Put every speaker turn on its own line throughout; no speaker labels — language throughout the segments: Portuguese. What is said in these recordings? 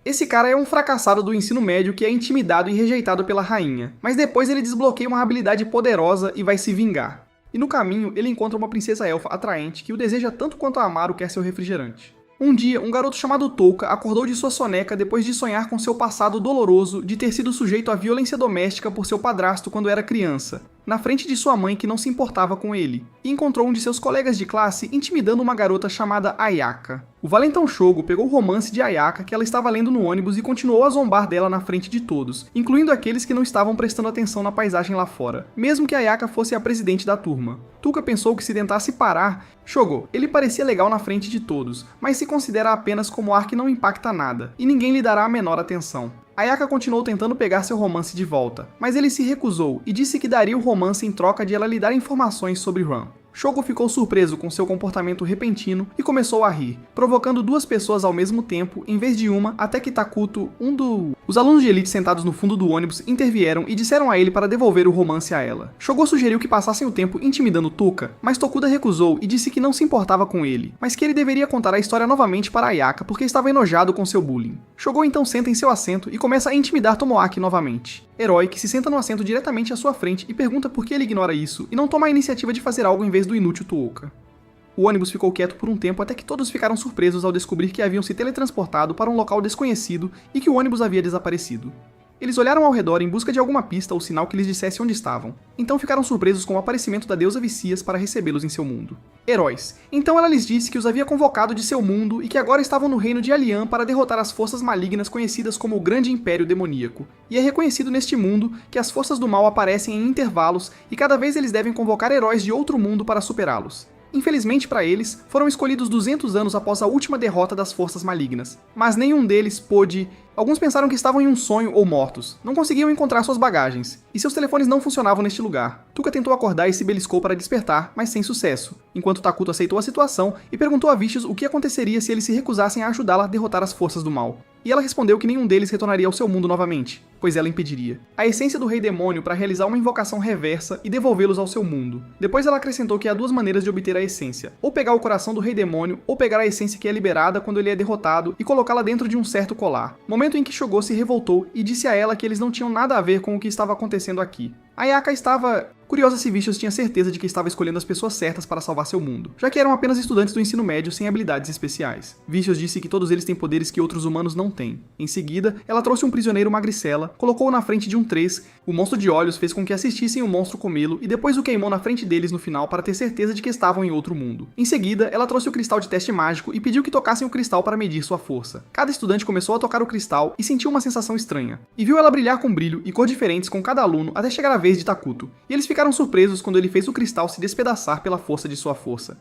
Esse cara é um fracassado do ensino médio que é intimidado e rejeitado pela rainha, mas depois ele desbloqueia uma habilidade poderosa e vai se vingar. E no caminho, ele encontra uma princesa elfa atraente que o deseja tanto quanto a Amaru quer seu refrigerante. Um dia, um garoto chamado Touka acordou de sua soneca depois de sonhar com seu passado doloroso de ter sido sujeito à violência doméstica por seu padrasto quando era criança, na frente de sua mãe que não se importava com ele, e encontrou um de seus colegas de classe intimidando uma garota chamada Ayaka. O valentão Shogo pegou o romance de Ayaka que ela estava lendo no ônibus e continuou a zombar dela na frente de todos, incluindo aqueles que não estavam prestando atenção na paisagem lá fora, mesmo que Ayaka fosse a presidente da turma. Touka pensou que se tentasse parar, Shogo, ele parecia legal na frente de todos, mas se considera apenas como ar que não impacta nada, e ninguém lhe dará a menor atenção. Ayaka continuou tentando pegar seu romance de volta, mas ele se recusou e disse que daria o romance em troca de ela lhe dar informações sobre Ran. Shogo ficou surpreso com seu comportamento repentino e começou a rir, provocando duas pessoas ao mesmo tempo, em vez de uma, até que Takuto, Os alunos de elite sentados no fundo do ônibus intervieram e disseram a ele para devolver o romance a ela. Shogo sugeriu que passassem o tempo intimidando Touka, mas Tokuda recusou e disse que não se importava com ele, mas que ele deveria contar a história novamente para Ayaka porque estava enojado com seu bullying. Shogo então senta em seu assento e começa a intimidar Tomoaki novamente. Herói que se senta no assento diretamente à sua frente e pergunta por que ele ignora isso e não toma a iniciativa de fazer algo em vez do inútil Touka. O ônibus ficou quieto por um tempo até que todos ficaram surpresos ao descobrir que haviam se teletransportado para um local desconhecido e que o ônibus havia desaparecido. Eles olharam ao redor em busca de alguma pista ou sinal que lhes dissesse onde estavam, então ficaram surpresos com o aparecimento da deusa Vicias para recebê-los em seu mundo. Heróis. Então ela lhes disse que os havia convocado de seu mundo e que agora estavam no reino de Alian para derrotar as forças malignas conhecidas como o Grande Império Demoníaco, e é reconhecido neste mundo que as forças do mal aparecem em intervalos e cada vez eles devem convocar heróis de outro mundo para superá-los. Infelizmente para eles, foram escolhidos 200 anos após a última derrota das forças malignas, mas nenhum deles pôde... Alguns pensaram que estavam em um sonho ou mortos, não conseguiam encontrar suas bagagens, e seus telefones não funcionavam neste lugar. Touka tentou acordar e se beliscou para despertar, mas sem sucesso, enquanto Takuto aceitou a situação e perguntou a Vicious o que aconteceria se eles se recusassem a ajudá-la a derrotar as forças do mal. E ela respondeu que nenhum deles retornaria ao seu mundo novamente, pois ela impediria. A essência do Rei Demônio para realizar uma invocação reversa e devolvê-los ao seu mundo. Depois ela acrescentou que há duas maneiras de obter a essência, ou pegar o coração do Rei Demônio, ou pegar a essência que é liberada quando ele é derrotado e colocá-la dentro de um certo colar. Momento em que Shogo se revoltou e disse a ela que eles não tinham nada a ver com o que estava acontecendo aqui. Ayaka estava... curiosa se Vicious tinha certeza de que estava escolhendo as pessoas certas para salvar seu mundo, já que eram apenas estudantes do ensino médio sem habilidades especiais. Vicious disse que todos eles têm poderes que outros humanos não têm. Em seguida, ela trouxe um prisioneiro magricela, colocou-o na frente de um 3, o monstro de olhos fez com que assistissem o monstro comê-lo e depois o queimou na frente deles no final para ter certeza de que estavam em outro mundo. Em seguida, ela trouxe o cristal de teste mágico e pediu que tocassem o cristal para medir sua força. Cada estudante começou a tocar o cristal e sentiu uma sensação estranha, e viu ela brilhar com brilho e cor diferentes com cada aluno até chegar a vez de Takuto, e eles ficaram surpresos quando ele fez o cristal se despedaçar pela força de sua força.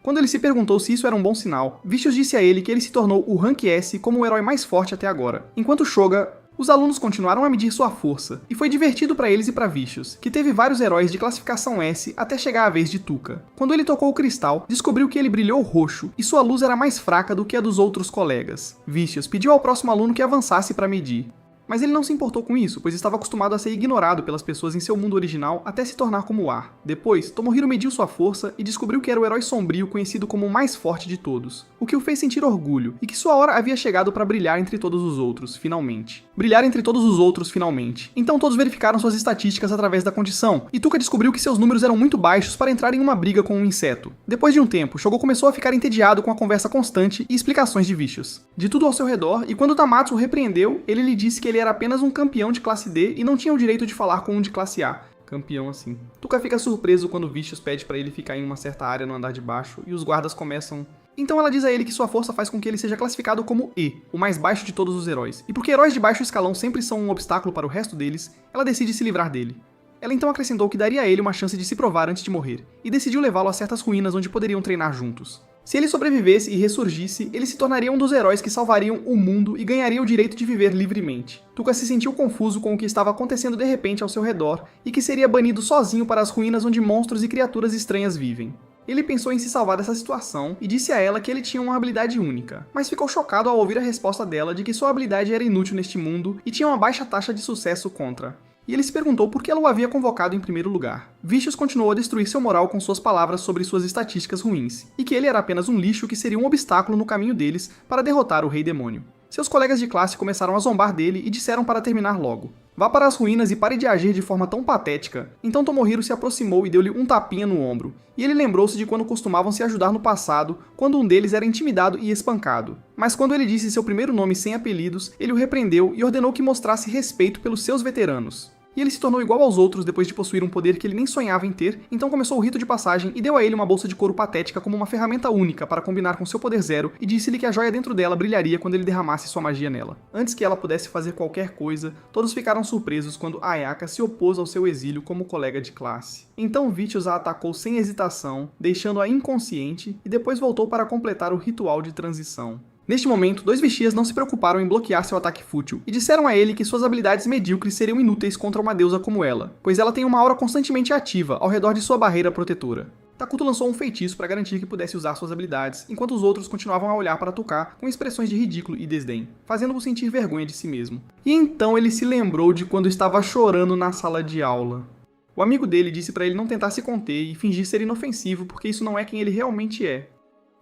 Quando ele se perguntou se isso era um bom sinal, Vicious disse a ele que ele se tornou o Rank S como o herói mais forte até agora. Enquanto Shoga, os alunos continuaram a medir sua força, e foi divertido para eles e para Vicious, que teve vários heróis de classificação S até chegar a vez de Touka. Quando ele tocou o cristal, descobriu que ele brilhou roxo, e sua luz era mais fraca do que a dos outros colegas. Vicious pediu ao próximo aluno que avançasse para medir. Mas ele não se importou com isso, pois estava acostumado a ser ignorado pelas pessoas em seu mundo original até se tornar como o ar. Depois, Tomohiro mediu sua força e descobriu que era o herói sombrio conhecido como o mais forte de todos, o que o fez sentir orgulho, e que sua hora havia chegado para brilhar entre todos os outros, finalmente. Brilhar entre todos os outros, finalmente. Então todos verificaram suas estatísticas através da condição, e Touka descobriu que seus números eram muito baixos para entrar em uma briga com um inseto. Depois de um tempo, Shogo começou a ficar entediado com a conversa constante e explicações de Vicious. De tudo ao seu redor, e quando Tamatsu o repreendeu, ele lhe disse que ele era apenas um campeão de classe D e não tinha o direito de falar com um de classe A. Campeão assim. Touka fica surpreso quando Vicious pede para ele ficar em uma certa área no andar de baixo e os guardas começam... Então ela diz a ele que sua força faz com que ele seja classificado como E, o mais baixo de todos os heróis. E porque heróis de baixo escalão sempre são um obstáculo para o resto deles, ela decide se livrar dele. Ela então acrescentou que daria a ele uma chance de se provar antes de morrer, e decidiu levá-lo a certas ruínas onde poderiam treinar juntos. Se ele sobrevivesse e ressurgisse, ele se tornaria um dos heróis que salvariam o mundo e ganharia o direito de viver livremente. Touka se sentiu confuso com o que estava acontecendo de repente ao seu redor e que seria banido sozinho para as ruínas onde monstros e criaturas estranhas vivem. Ele pensou em se salvar dessa situação e disse a ela que ele tinha uma habilidade única, mas ficou chocado ao ouvir a resposta dela de que sua habilidade era inútil neste mundo e tinha uma baixa taxa de sucesso contra. E ele se perguntou por que ela o havia convocado em primeiro lugar. Vicious continuou a destruir seu moral com suas palavras sobre suas estatísticas ruins, e que ele era apenas um lixo que seria um obstáculo no caminho deles para derrotar o Rei Demônio. Seus colegas de classe começaram a zombar dele e disseram para terminar logo. Vá para as ruínas e pare de agir de forma tão patética. Então Tomohiro se aproximou e deu-lhe um tapinha no ombro, e ele lembrou-se de quando costumavam se ajudar no passado, quando um deles era intimidado e espancado. Mas quando ele disse seu primeiro nome sem apelidos, ele o repreendeu e ordenou que mostrasse respeito pelos seus veteranos. E ele se tornou igual aos outros depois de possuir um poder que ele nem sonhava em ter, então começou o rito de passagem e deu a ele uma bolsa de couro patética como uma ferramenta única para combinar com seu poder zero e disse-lhe que a joia dentro dela brilharia quando ele derramasse sua magia nela. Antes que ela pudesse fazer qualquer coisa, todos ficaram surpresos quando Ayaka se opôs ao seu exílio como colega de classe. Então Vicious a atacou sem hesitação, deixando-a inconsciente, e depois voltou para completar o ritual de transição. Neste momento, dois Vixias não se preocuparam em bloquear seu ataque fútil, e disseram a ele que suas habilidades medíocres seriam inúteis contra uma deusa como ela, pois ela tem uma aura constantemente ativa ao redor de sua barreira protetora. Takuto lançou um feitiço para garantir que pudesse usar suas habilidades, enquanto os outros continuavam a olhar para Tuka com expressões de ridículo e desdém, fazendo-o sentir vergonha de si mesmo. E então ele se lembrou de quando estava chorando na sala de aula. O amigo dele disse para ele não tentar se conter e fingir ser inofensivo porque isso não é quem ele realmente é.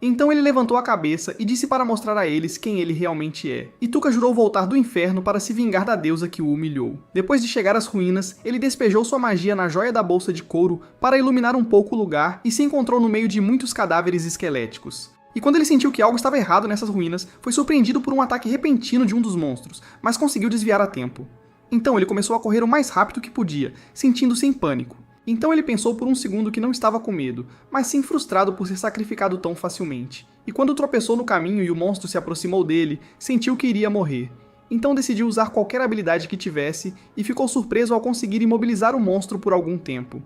Então ele levantou a cabeça e disse para mostrar a eles quem ele realmente é. E Tuka jurou voltar do inferno para se vingar da deusa que o humilhou. Depois de chegar às ruínas, ele despejou sua magia na joia da bolsa de couro para iluminar um pouco o lugar e se encontrou no meio de muitos cadáveres esqueléticos. E quando ele sentiu que algo estava errado nessas ruínas, foi surpreendido por um ataque repentino de um dos monstros, mas conseguiu desviar a tempo. Então ele começou a correr o mais rápido que podia, sentindo-se em pânico. Então ele pensou por um segundo que não estava com medo, mas sim frustrado por ser sacrificado tão facilmente. E quando tropeçou no caminho e o monstro se aproximou dele, sentiu que iria morrer. Então decidiu usar qualquer habilidade que tivesse e ficou surpreso ao conseguir imobilizar o monstro por algum tempo.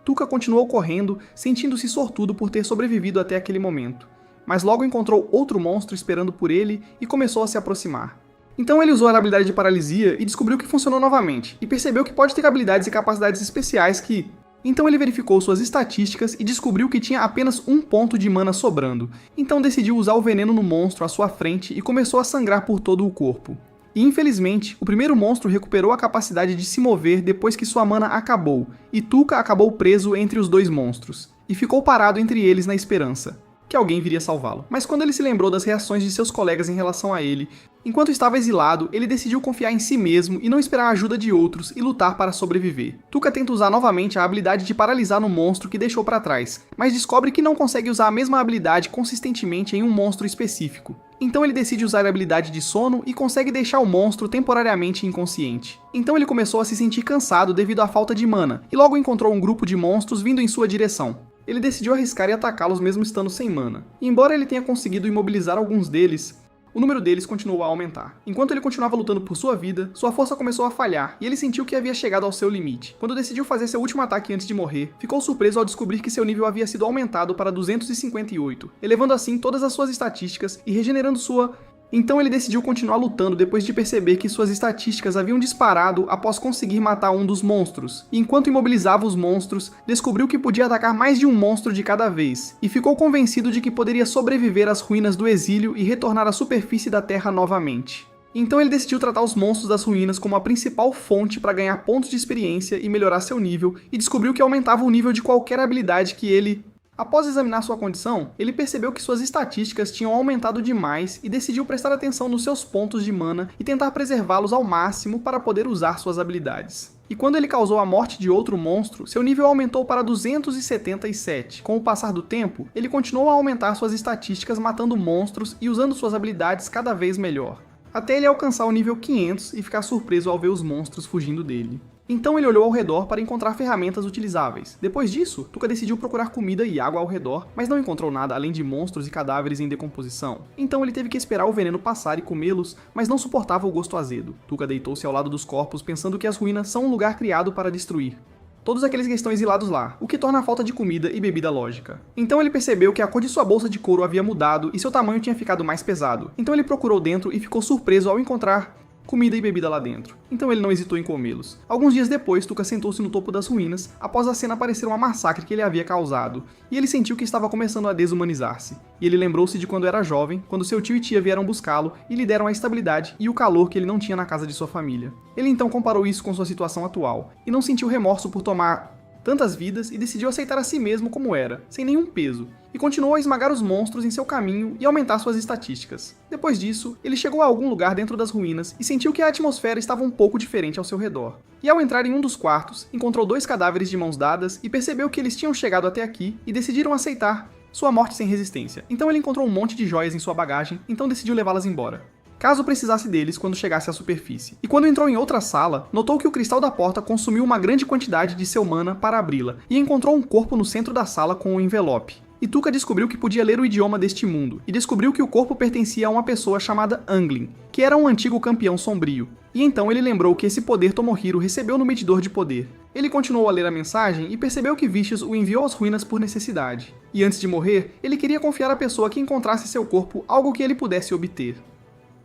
Tuka continuou correndo, sentindo-se sortudo por ter sobrevivido até aquele momento. Mas logo encontrou outro monstro esperando por ele e começou a se aproximar. Então ele usou a habilidade de paralisia e descobriu que funcionou novamente, e percebeu que pode ter habilidades e capacidades especiais que... Então ele verificou suas estatísticas e descobriu que tinha apenas um ponto de mana sobrando, então decidiu usar o veneno no monstro à sua frente e começou a sangrar por todo o corpo. E infelizmente, o primeiro monstro recuperou a capacidade de se mover depois que sua mana acabou, e Tuka acabou preso entre os dois monstros, e ficou parado entre eles na esperança que alguém viria salvá-lo. Mas quando ele se lembrou das reações de seus colegas em relação a ele, enquanto estava exilado, ele decidiu confiar em si mesmo e não esperar a ajuda de outros e lutar para sobreviver. Tuka tenta usar novamente a habilidade de paralisar no monstro que deixou para trás, mas descobre que não consegue usar a mesma habilidade consistentemente em um monstro específico. Então ele decide usar a habilidade de sono e consegue deixar o monstro temporariamente inconsciente. Então ele começou a se sentir cansado devido à falta de mana, e logo encontrou um grupo de monstros vindo em sua direção. Ele decidiu arriscar e atacá-los mesmo estando sem mana. E embora ele tenha conseguido imobilizar alguns deles, o número deles continuou a aumentar. Enquanto ele continuava lutando por sua vida, sua força começou a falhar e ele sentiu que havia chegado ao seu limite. Quando decidiu fazer seu último ataque antes de morrer, ficou surpreso ao descobrir que seu nível havia sido aumentado para 258, elevando assim todas as suas estatísticas e regenerando sua... Então ele decidiu continuar lutando depois de perceber que suas estatísticas haviam disparado após conseguir matar um dos monstros. E enquanto imobilizava os monstros, descobriu que podia atacar mais de um monstro de cada vez, e ficou convencido de que poderia sobreviver às ruínas do exílio e retornar à superfície da Terra novamente. Então ele decidiu tratar os monstros das ruínas como a principal fonte para ganhar pontos de experiência e melhorar seu nível, e descobriu que aumentava o nível de qualquer habilidade que ele... Após examinar sua condição, ele percebeu que suas estatísticas tinham aumentado demais e decidiu prestar atenção nos seus pontos de mana e tentar preservá-los ao máximo para poder usar suas habilidades. E quando ele causou a morte de outro monstro, seu nível aumentou para 277. Com o passar do tempo, ele continuou a aumentar suas estatísticas matando monstros e usando suas habilidades cada vez melhor, até ele alcançar o nível 500 e ficar surpreso ao ver os monstros fugindo dele. Então ele olhou ao redor para encontrar ferramentas utilizáveis. Depois disso, Tuka decidiu procurar comida e água ao redor, mas não encontrou nada além de monstros e cadáveres em decomposição. Então ele teve que esperar o veneno passar e comê-los, mas não suportava o gosto azedo. Tuka deitou-se ao lado dos corpos pensando que as ruínas são um lugar criado para destruir todos aqueles que estão exilados lá, o que torna a falta de comida e bebida lógica. Então ele percebeu que a cor de sua bolsa de couro havia mudado e seu tamanho tinha ficado mais pesado. Então ele procurou dentro e ficou surpreso ao encontrar comida e bebida lá dentro. Então ele não hesitou em comê-los. Alguns dias depois, Tuka sentou-se no topo das ruínas, após a cena parecer uma massacre que ele havia causado, e ele sentiu que estava começando a desumanizar-se. E ele lembrou-se de quando era jovem, quando seu tio e tia vieram buscá-lo e lhe deram a estabilidade e o calor que ele não tinha na casa de sua família. Ele então comparou isso com sua situação atual, e não sentiu remorso por tomar tantas vidas e decidiu aceitar a si mesmo como era, sem nenhum peso, e continuou a esmagar os monstros em seu caminho e aumentar suas estatísticas. Depois disso, ele chegou a algum lugar dentro das ruínas e sentiu que a atmosfera estava um pouco diferente ao seu redor. E ao entrar em um dos quartos, encontrou 2 cadáveres de mãos dadas e percebeu que eles tinham chegado até aqui e decidiram aceitar sua morte sem resistência. Então ele encontrou um monte de joias em sua bagagem, então decidiu levá-las embora, caso precisasse deles quando chegasse à superfície. E quando entrou em outra sala, notou que o cristal da porta consumiu uma grande quantidade de seu mana para abri-la, e encontrou um corpo no centro da sala com um envelope. E Tuka descobriu que podia ler o idioma deste mundo, e descobriu que o corpo pertencia a uma pessoa chamada Anglin, que era um antigo campeão sombrio. E então ele lembrou que esse poder Tomohiro recebeu no medidor de poder. Ele continuou a ler a mensagem e percebeu que Vicious o enviou às ruínas por necessidade. E antes de morrer, ele queria confiar à pessoa que encontrasse seu corpo algo que ele pudesse obter.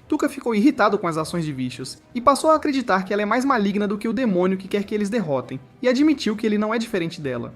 Tuka ficou irritado com as ações de Vicious, e passou a acreditar que ela é mais maligna do que o demônio que quer que eles derrotem, e admitiu que ele não é diferente dela,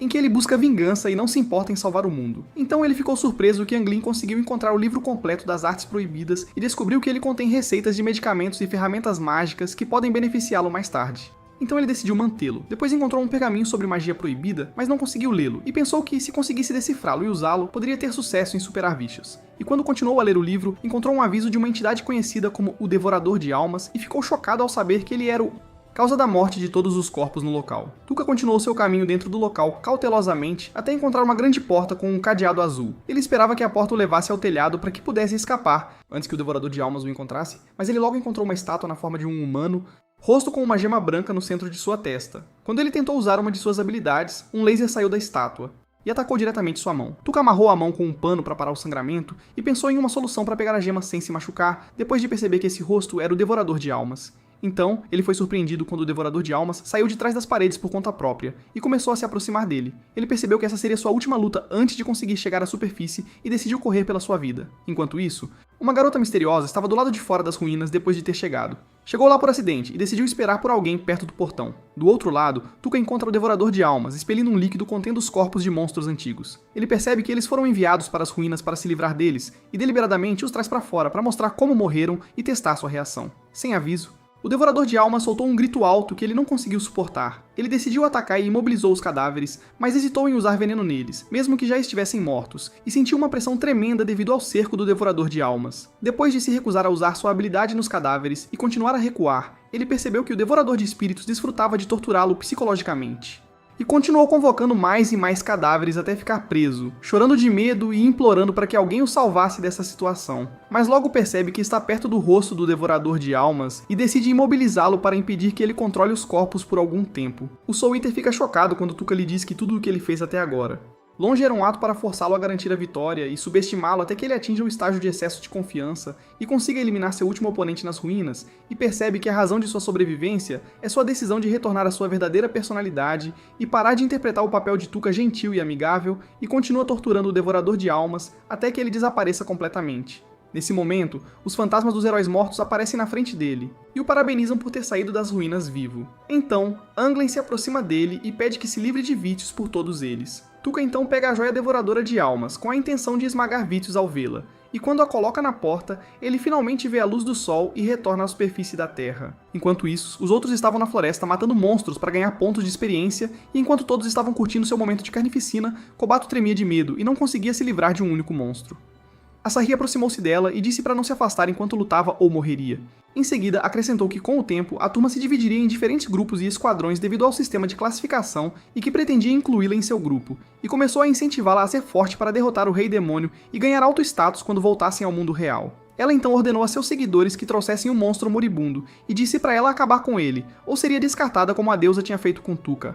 em que ele busca vingança e não se importa em salvar o mundo. Então ele ficou surpreso que Anglin conseguiu encontrar o livro completo das artes proibidas e descobriu que ele contém receitas de medicamentos e ferramentas mágicas que podem beneficiá-lo mais tarde. Então ele decidiu mantê-lo. Depois encontrou um pergaminho sobre magia proibida, mas não conseguiu lê-lo, e pensou que se conseguisse decifrá-lo e usá-lo, poderia ter sucesso em superar Vicious. E quando continuou a ler o livro, encontrou um aviso de uma entidade conhecida como o Devorador de Almas, e ficou chocado ao saber que ele era o causa da morte de todos os corpos no local. Tuka continuou seu caminho dentro do local cautelosamente até encontrar uma grande porta com um cadeado azul. Ele esperava que a porta o levasse ao telhado para que pudesse escapar, antes que o Devorador de Almas o encontrasse, mas ele logo encontrou uma estátua na forma de um humano, rosto com uma gema branca no centro de sua testa. Quando ele tentou usar uma de suas habilidades, um laser saiu da estátua e atacou diretamente sua mão. Tuka amarrou a mão com um pano para parar o sangramento e pensou em uma solução para pegar a gema sem se machucar, depois de perceber que esse rosto era o Devorador de Almas. Então, ele foi surpreendido quando o Devorador de Almas saiu de trás das paredes por conta própria e começou a se aproximar dele. Ele percebeu que essa seria sua última luta antes de conseguir chegar à superfície e decidiu correr pela sua vida. Enquanto isso, uma garota misteriosa estava do lado de fora das ruínas depois de ter chegado. Chegou lá por acidente e decidiu esperar por alguém perto do portão. Do outro lado, Tuka encontra o Devorador de Almas, expelindo um líquido contendo os corpos de monstros antigos. Ele percebe que eles foram enviados para as ruínas para se livrar deles e deliberadamente os traz para fora para mostrar como morreram e testar sua reação. Sem aviso, o Devorador de Almas soltou um grito alto que ele não conseguiu suportar. Ele decidiu atacar e imobilizou os cadáveres, mas hesitou em usar veneno neles, mesmo que já estivessem mortos, e sentiu uma pressão tremenda devido ao cerco do Devorador de Almas. Depois de se recusar a usar sua habilidade nos cadáveres e continuar a recuar, ele percebeu que o Devorador de Espíritos desfrutava de torturá-lo psicologicamente. E continuou convocando mais e mais cadáveres até ficar preso, chorando de medo e implorando para que alguém o salvasse dessa situação. Mas logo percebe que está perto do rosto do Devorador de Almas e decide imobilizá-lo para impedir que ele controle os corpos por algum tempo. O Soul Eater fica chocado quando Tuka lhe diz que tudo o que ele fez até agora longe era um ato para forçá-lo a garantir a vitória e subestimá-lo até que ele atinja o estágio de excesso de confiança e consiga eliminar seu último oponente nas ruínas, e percebe que a razão de sua sobrevivência é sua decisão de retornar à sua verdadeira personalidade e parar de interpretar o papel de Tuka gentil e amigável, e continua torturando o Devorador de Almas até que ele desapareça completamente. Nesse momento, os fantasmas dos heróis mortos aparecem na frente dele, e o parabenizam por ter saído das ruínas vivo. Então, Anglin se aproxima dele e pede que se livre de Vicious por todos eles. Tuka então pega a joia Devoradora de Almas, com a intenção de esmagar Vicious ao vê-la, e quando a coloca na porta, ele finalmente vê a luz do sol e retorna à superfície da Terra. Enquanto isso, os outros estavam na floresta matando monstros para ganhar pontos de experiência, e enquanto todos estavam curtindo seu momento de carnificina, Kobato tremia de medo e não conseguia se livrar de um único monstro. Asahi aproximou-se dela e disse para não se afastar enquanto lutava ou morreria. Em seguida, acrescentou que com o tempo, a turma se dividiria em diferentes grupos e esquadrões devido ao sistema de classificação e que pretendia incluí-la em seu grupo, e começou a incentivá-la a ser forte para derrotar o Rei Demônio e ganhar alto status quando voltassem ao mundo real. Ela então ordenou a seus seguidores que trouxessem um monstro moribundo e disse para ela acabar com ele, ou seria descartada como a deusa tinha feito com Tuka.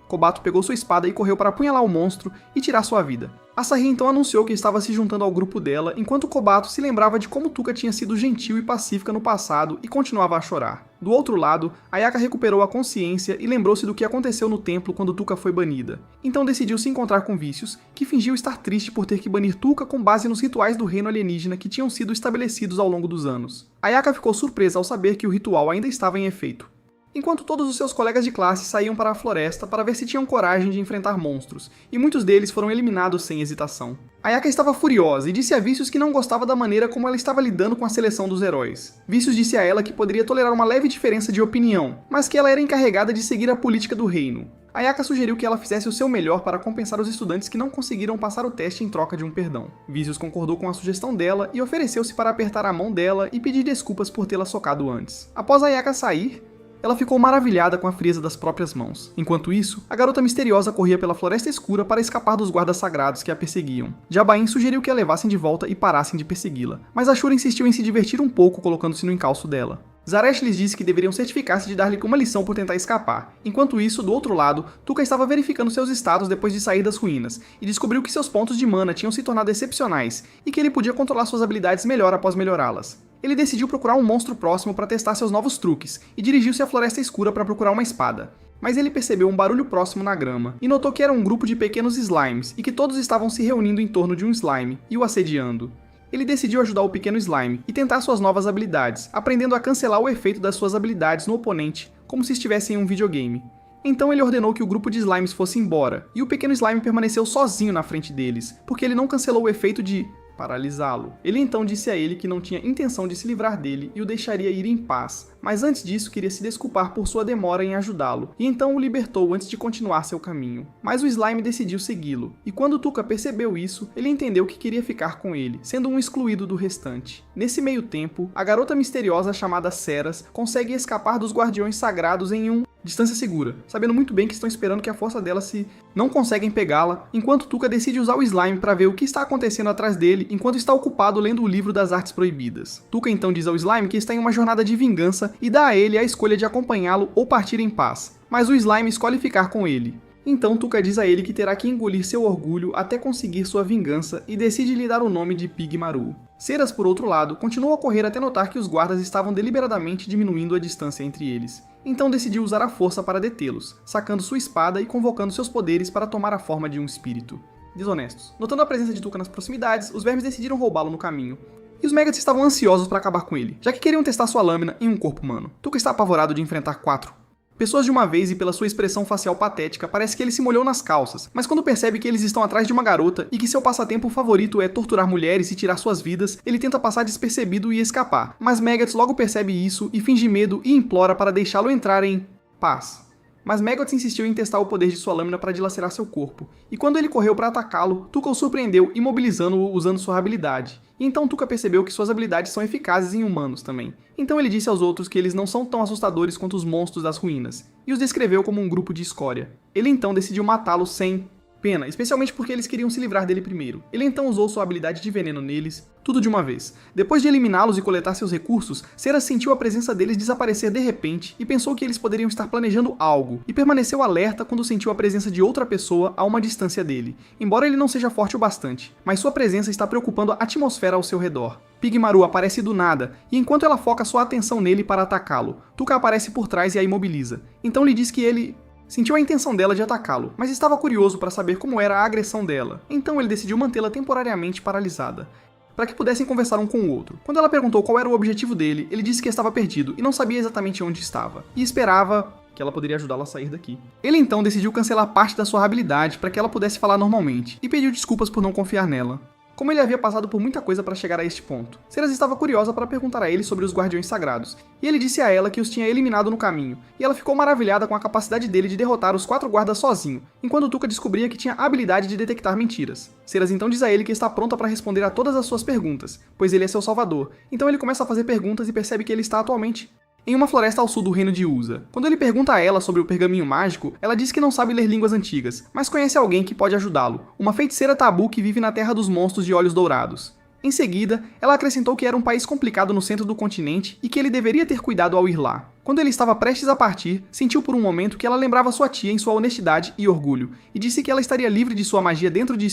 Kobato pegou sua espada e correu para apunhalar o monstro e tirar sua vida. Asahi então anunciou que estava se juntando ao grupo dela, enquanto Kobato se lembrava de como Tuka tinha sido gentil e pacífica no passado e continuava a chorar. Do outro lado, Ayaka recuperou a consciência e lembrou-se do que aconteceu no templo quando Tuka foi banida. Então decidiu se encontrar com Vicious, que fingiu estar triste por ter que banir Tuka com base nos rituais do reino alienígena que tinham sido estabelecidos ao longo dos anos. Ayaka ficou surpresa ao saber que o ritual ainda estava em efeito. enquanto todos os seus colegas de classe saíam para a floresta para ver se tinham coragem de enfrentar monstros, e muitos deles foram eliminados sem hesitação. Ayaka estava furiosa e disse a Vicious que não gostava da maneira como ela estava lidando com a seleção dos heróis. Vicious disse a ela que poderia tolerar uma leve diferença de opinião, mas que ela era encarregada de seguir a política do reino. Ayaka sugeriu que ela fizesse o seu melhor para compensar os estudantes que não conseguiram passar o teste em troca de um perdão. Vicious concordou com a sugestão dela e ofereceu-se para apertar a mão dela e pedir desculpas por tê-la socado antes. Após Ayaka sair, ela ficou maravilhada com a frieza das próprias mãos. Enquanto isso, a garota misteriosa corria pela floresta escura para escapar dos guardas sagrados que a perseguiam. Jabain sugeriu que a levassem de volta e parassem de persegui-la, mas Ashura insistiu em se divertir um pouco colocando-se no encalço dela. Zaresh lhes disse que deveriam certificar-se de dar-lhe uma lição por tentar escapar. Enquanto isso, do outro lado, Tuka estava verificando seus status depois de sair das ruínas, e descobriu que seus pontos de mana tinham se tornado excepcionais, e que ele podia controlar suas habilidades melhor após melhorá-las. Ele decidiu procurar um monstro próximo para testar seus novos truques, e dirigiu-se à floresta escura para procurar uma espada. Mas ele percebeu um barulho próximo na grama, e notou que era um grupo de pequenos slimes, e que todos estavam se reunindo em torno de um slime, e o assediando. Ele decidiu ajudar o pequeno slime e tentar suas novas habilidades, aprendendo a cancelar o efeito das suas habilidades no oponente, como se estivesse em um videogame. Então ele ordenou que o grupo de slimes fosse embora, e o pequeno slime permaneceu sozinho na frente deles, porque ele não cancelou o efeito de paralisá-lo. Ele então disse a ele que não tinha intenção de se livrar dele e o deixaria ir em paz, mas antes disso queria se desculpar por sua demora em ajudá-lo, e então o libertou antes de continuar seu caminho. Mas o slime decidiu segui-lo, e quando Tuka percebeu isso, ele entendeu que queria ficar com ele, sendo um excluído do restante. Nesse meio tempo, a garota misteriosa chamada Ceras consegue escapar dos guardiões sagrados em distância segura, sabendo muito bem que estão esperando que a força dela se não conseguem pegá-la, enquanto Tuka decide usar o slime para ver o que está acontecendo atrás dele enquanto está ocupado lendo o livro das artes proibidas. Tuka então diz ao slime que está em uma jornada de vingança e dá a ele a escolha de acompanhá-lo ou partir em paz, mas o slime escolhe ficar com ele. Então Tuka diz a ele que terá que engolir seu orgulho até conseguir sua vingança e decide lhe dar o nome de Pigmaru. Ceras, por outro lado, continua a correr até notar que os guardas estavam deliberadamente diminuindo a distância entre eles. Então decidiu usar a força para detê-los, sacando sua espada e convocando seus poderes para tomar a forma de um espírito. Desonestos. Notando a presença de Tuka nas proximidades, os vermes decidiram roubá-lo no caminho. E os Megads estavam ansiosos para acabar com ele, já que queriam testar sua lâmina em um corpo humano. Tuka está apavorado de enfrentar 4 pessoas de uma vez e pela sua expressão facial patética, parece que ele se molhou nas calças, mas quando percebe que eles estão atrás de uma garota e que seu passatempo favorito é torturar mulheres e tirar suas vidas, ele tenta passar despercebido e escapar, mas Megads logo percebe isso e finge medo e implora para deixá-lo entrar em paz. Mas Megads insistiu em testar o poder de sua lâmina para dilacerar seu corpo, e quando ele correu para atacá-lo, Tuka o surpreendeu, imobilizando-o usando sua habilidade. E então Tuka percebeu que suas habilidades são eficazes em humanos também. Então ele disse aos outros que eles não são tão assustadores quanto os monstros das ruínas, e os descreveu como um grupo de escória. Ele então decidiu matá-los sem pena, especialmente porque eles queriam se livrar dele primeiro. Ele então usou sua habilidade de veneno neles, tudo de uma vez. Depois de eliminá-los e coletar seus recursos, Ceras sentiu a presença deles desaparecer de repente e pensou que eles poderiam estar planejando algo, e permaneceu alerta quando sentiu a presença de outra pessoa a uma distância dele, embora ele não seja forte o bastante, mas sua presença está preocupando a atmosfera ao seu redor. Pigmaru aparece do nada, e enquanto ela foca sua atenção nele para atacá-lo, Tuka aparece por trás e a imobiliza. Então lhe diz que ele sentiu a intenção dela de atacá-lo, mas estava curioso para saber como era a agressão dela, então ele decidiu mantê-la temporariamente paralisada, para que pudessem conversar um com o outro. Quando ela perguntou qual era o objetivo dele, ele disse que estava perdido e não sabia exatamente onde estava, e esperava que ela poderia ajudá-lo a sair daqui. Ele então decidiu cancelar parte da sua habilidade para que ela pudesse falar normalmente, e pediu desculpas por não confiar nela. Como ele havia passado por muita coisa para chegar a este ponto, Ceras estava curiosa para perguntar a ele sobre os Guardiões Sagrados, e ele disse a ela que os tinha eliminado no caminho, e ela ficou maravilhada com a capacidade dele de derrotar os 4 guardas sozinho, enquanto Tuka descobria que tinha a habilidade de detectar mentiras. Ceras então diz a ele que está pronta para responder a todas as suas perguntas, pois ele é seu salvador, então ele começa a fazer perguntas e percebe que ele está atualmente em uma floresta ao sul do reino de Usa. Quando ele pergunta a ela sobre o pergaminho mágico, ela diz que não sabe ler línguas antigas, mas conhece alguém que pode ajudá-lo, uma feiticeira tabu que vive na terra dos monstros de olhos dourados. Em seguida, ela acrescentou que era um país complicado no centro do continente e que ele deveria ter cuidado ao ir lá. Quando ele estava prestes a partir, sentiu por um momento que ela lembrava sua tia em sua honestidade e orgulho, e disse que ela estaria livre de sua magia dentro de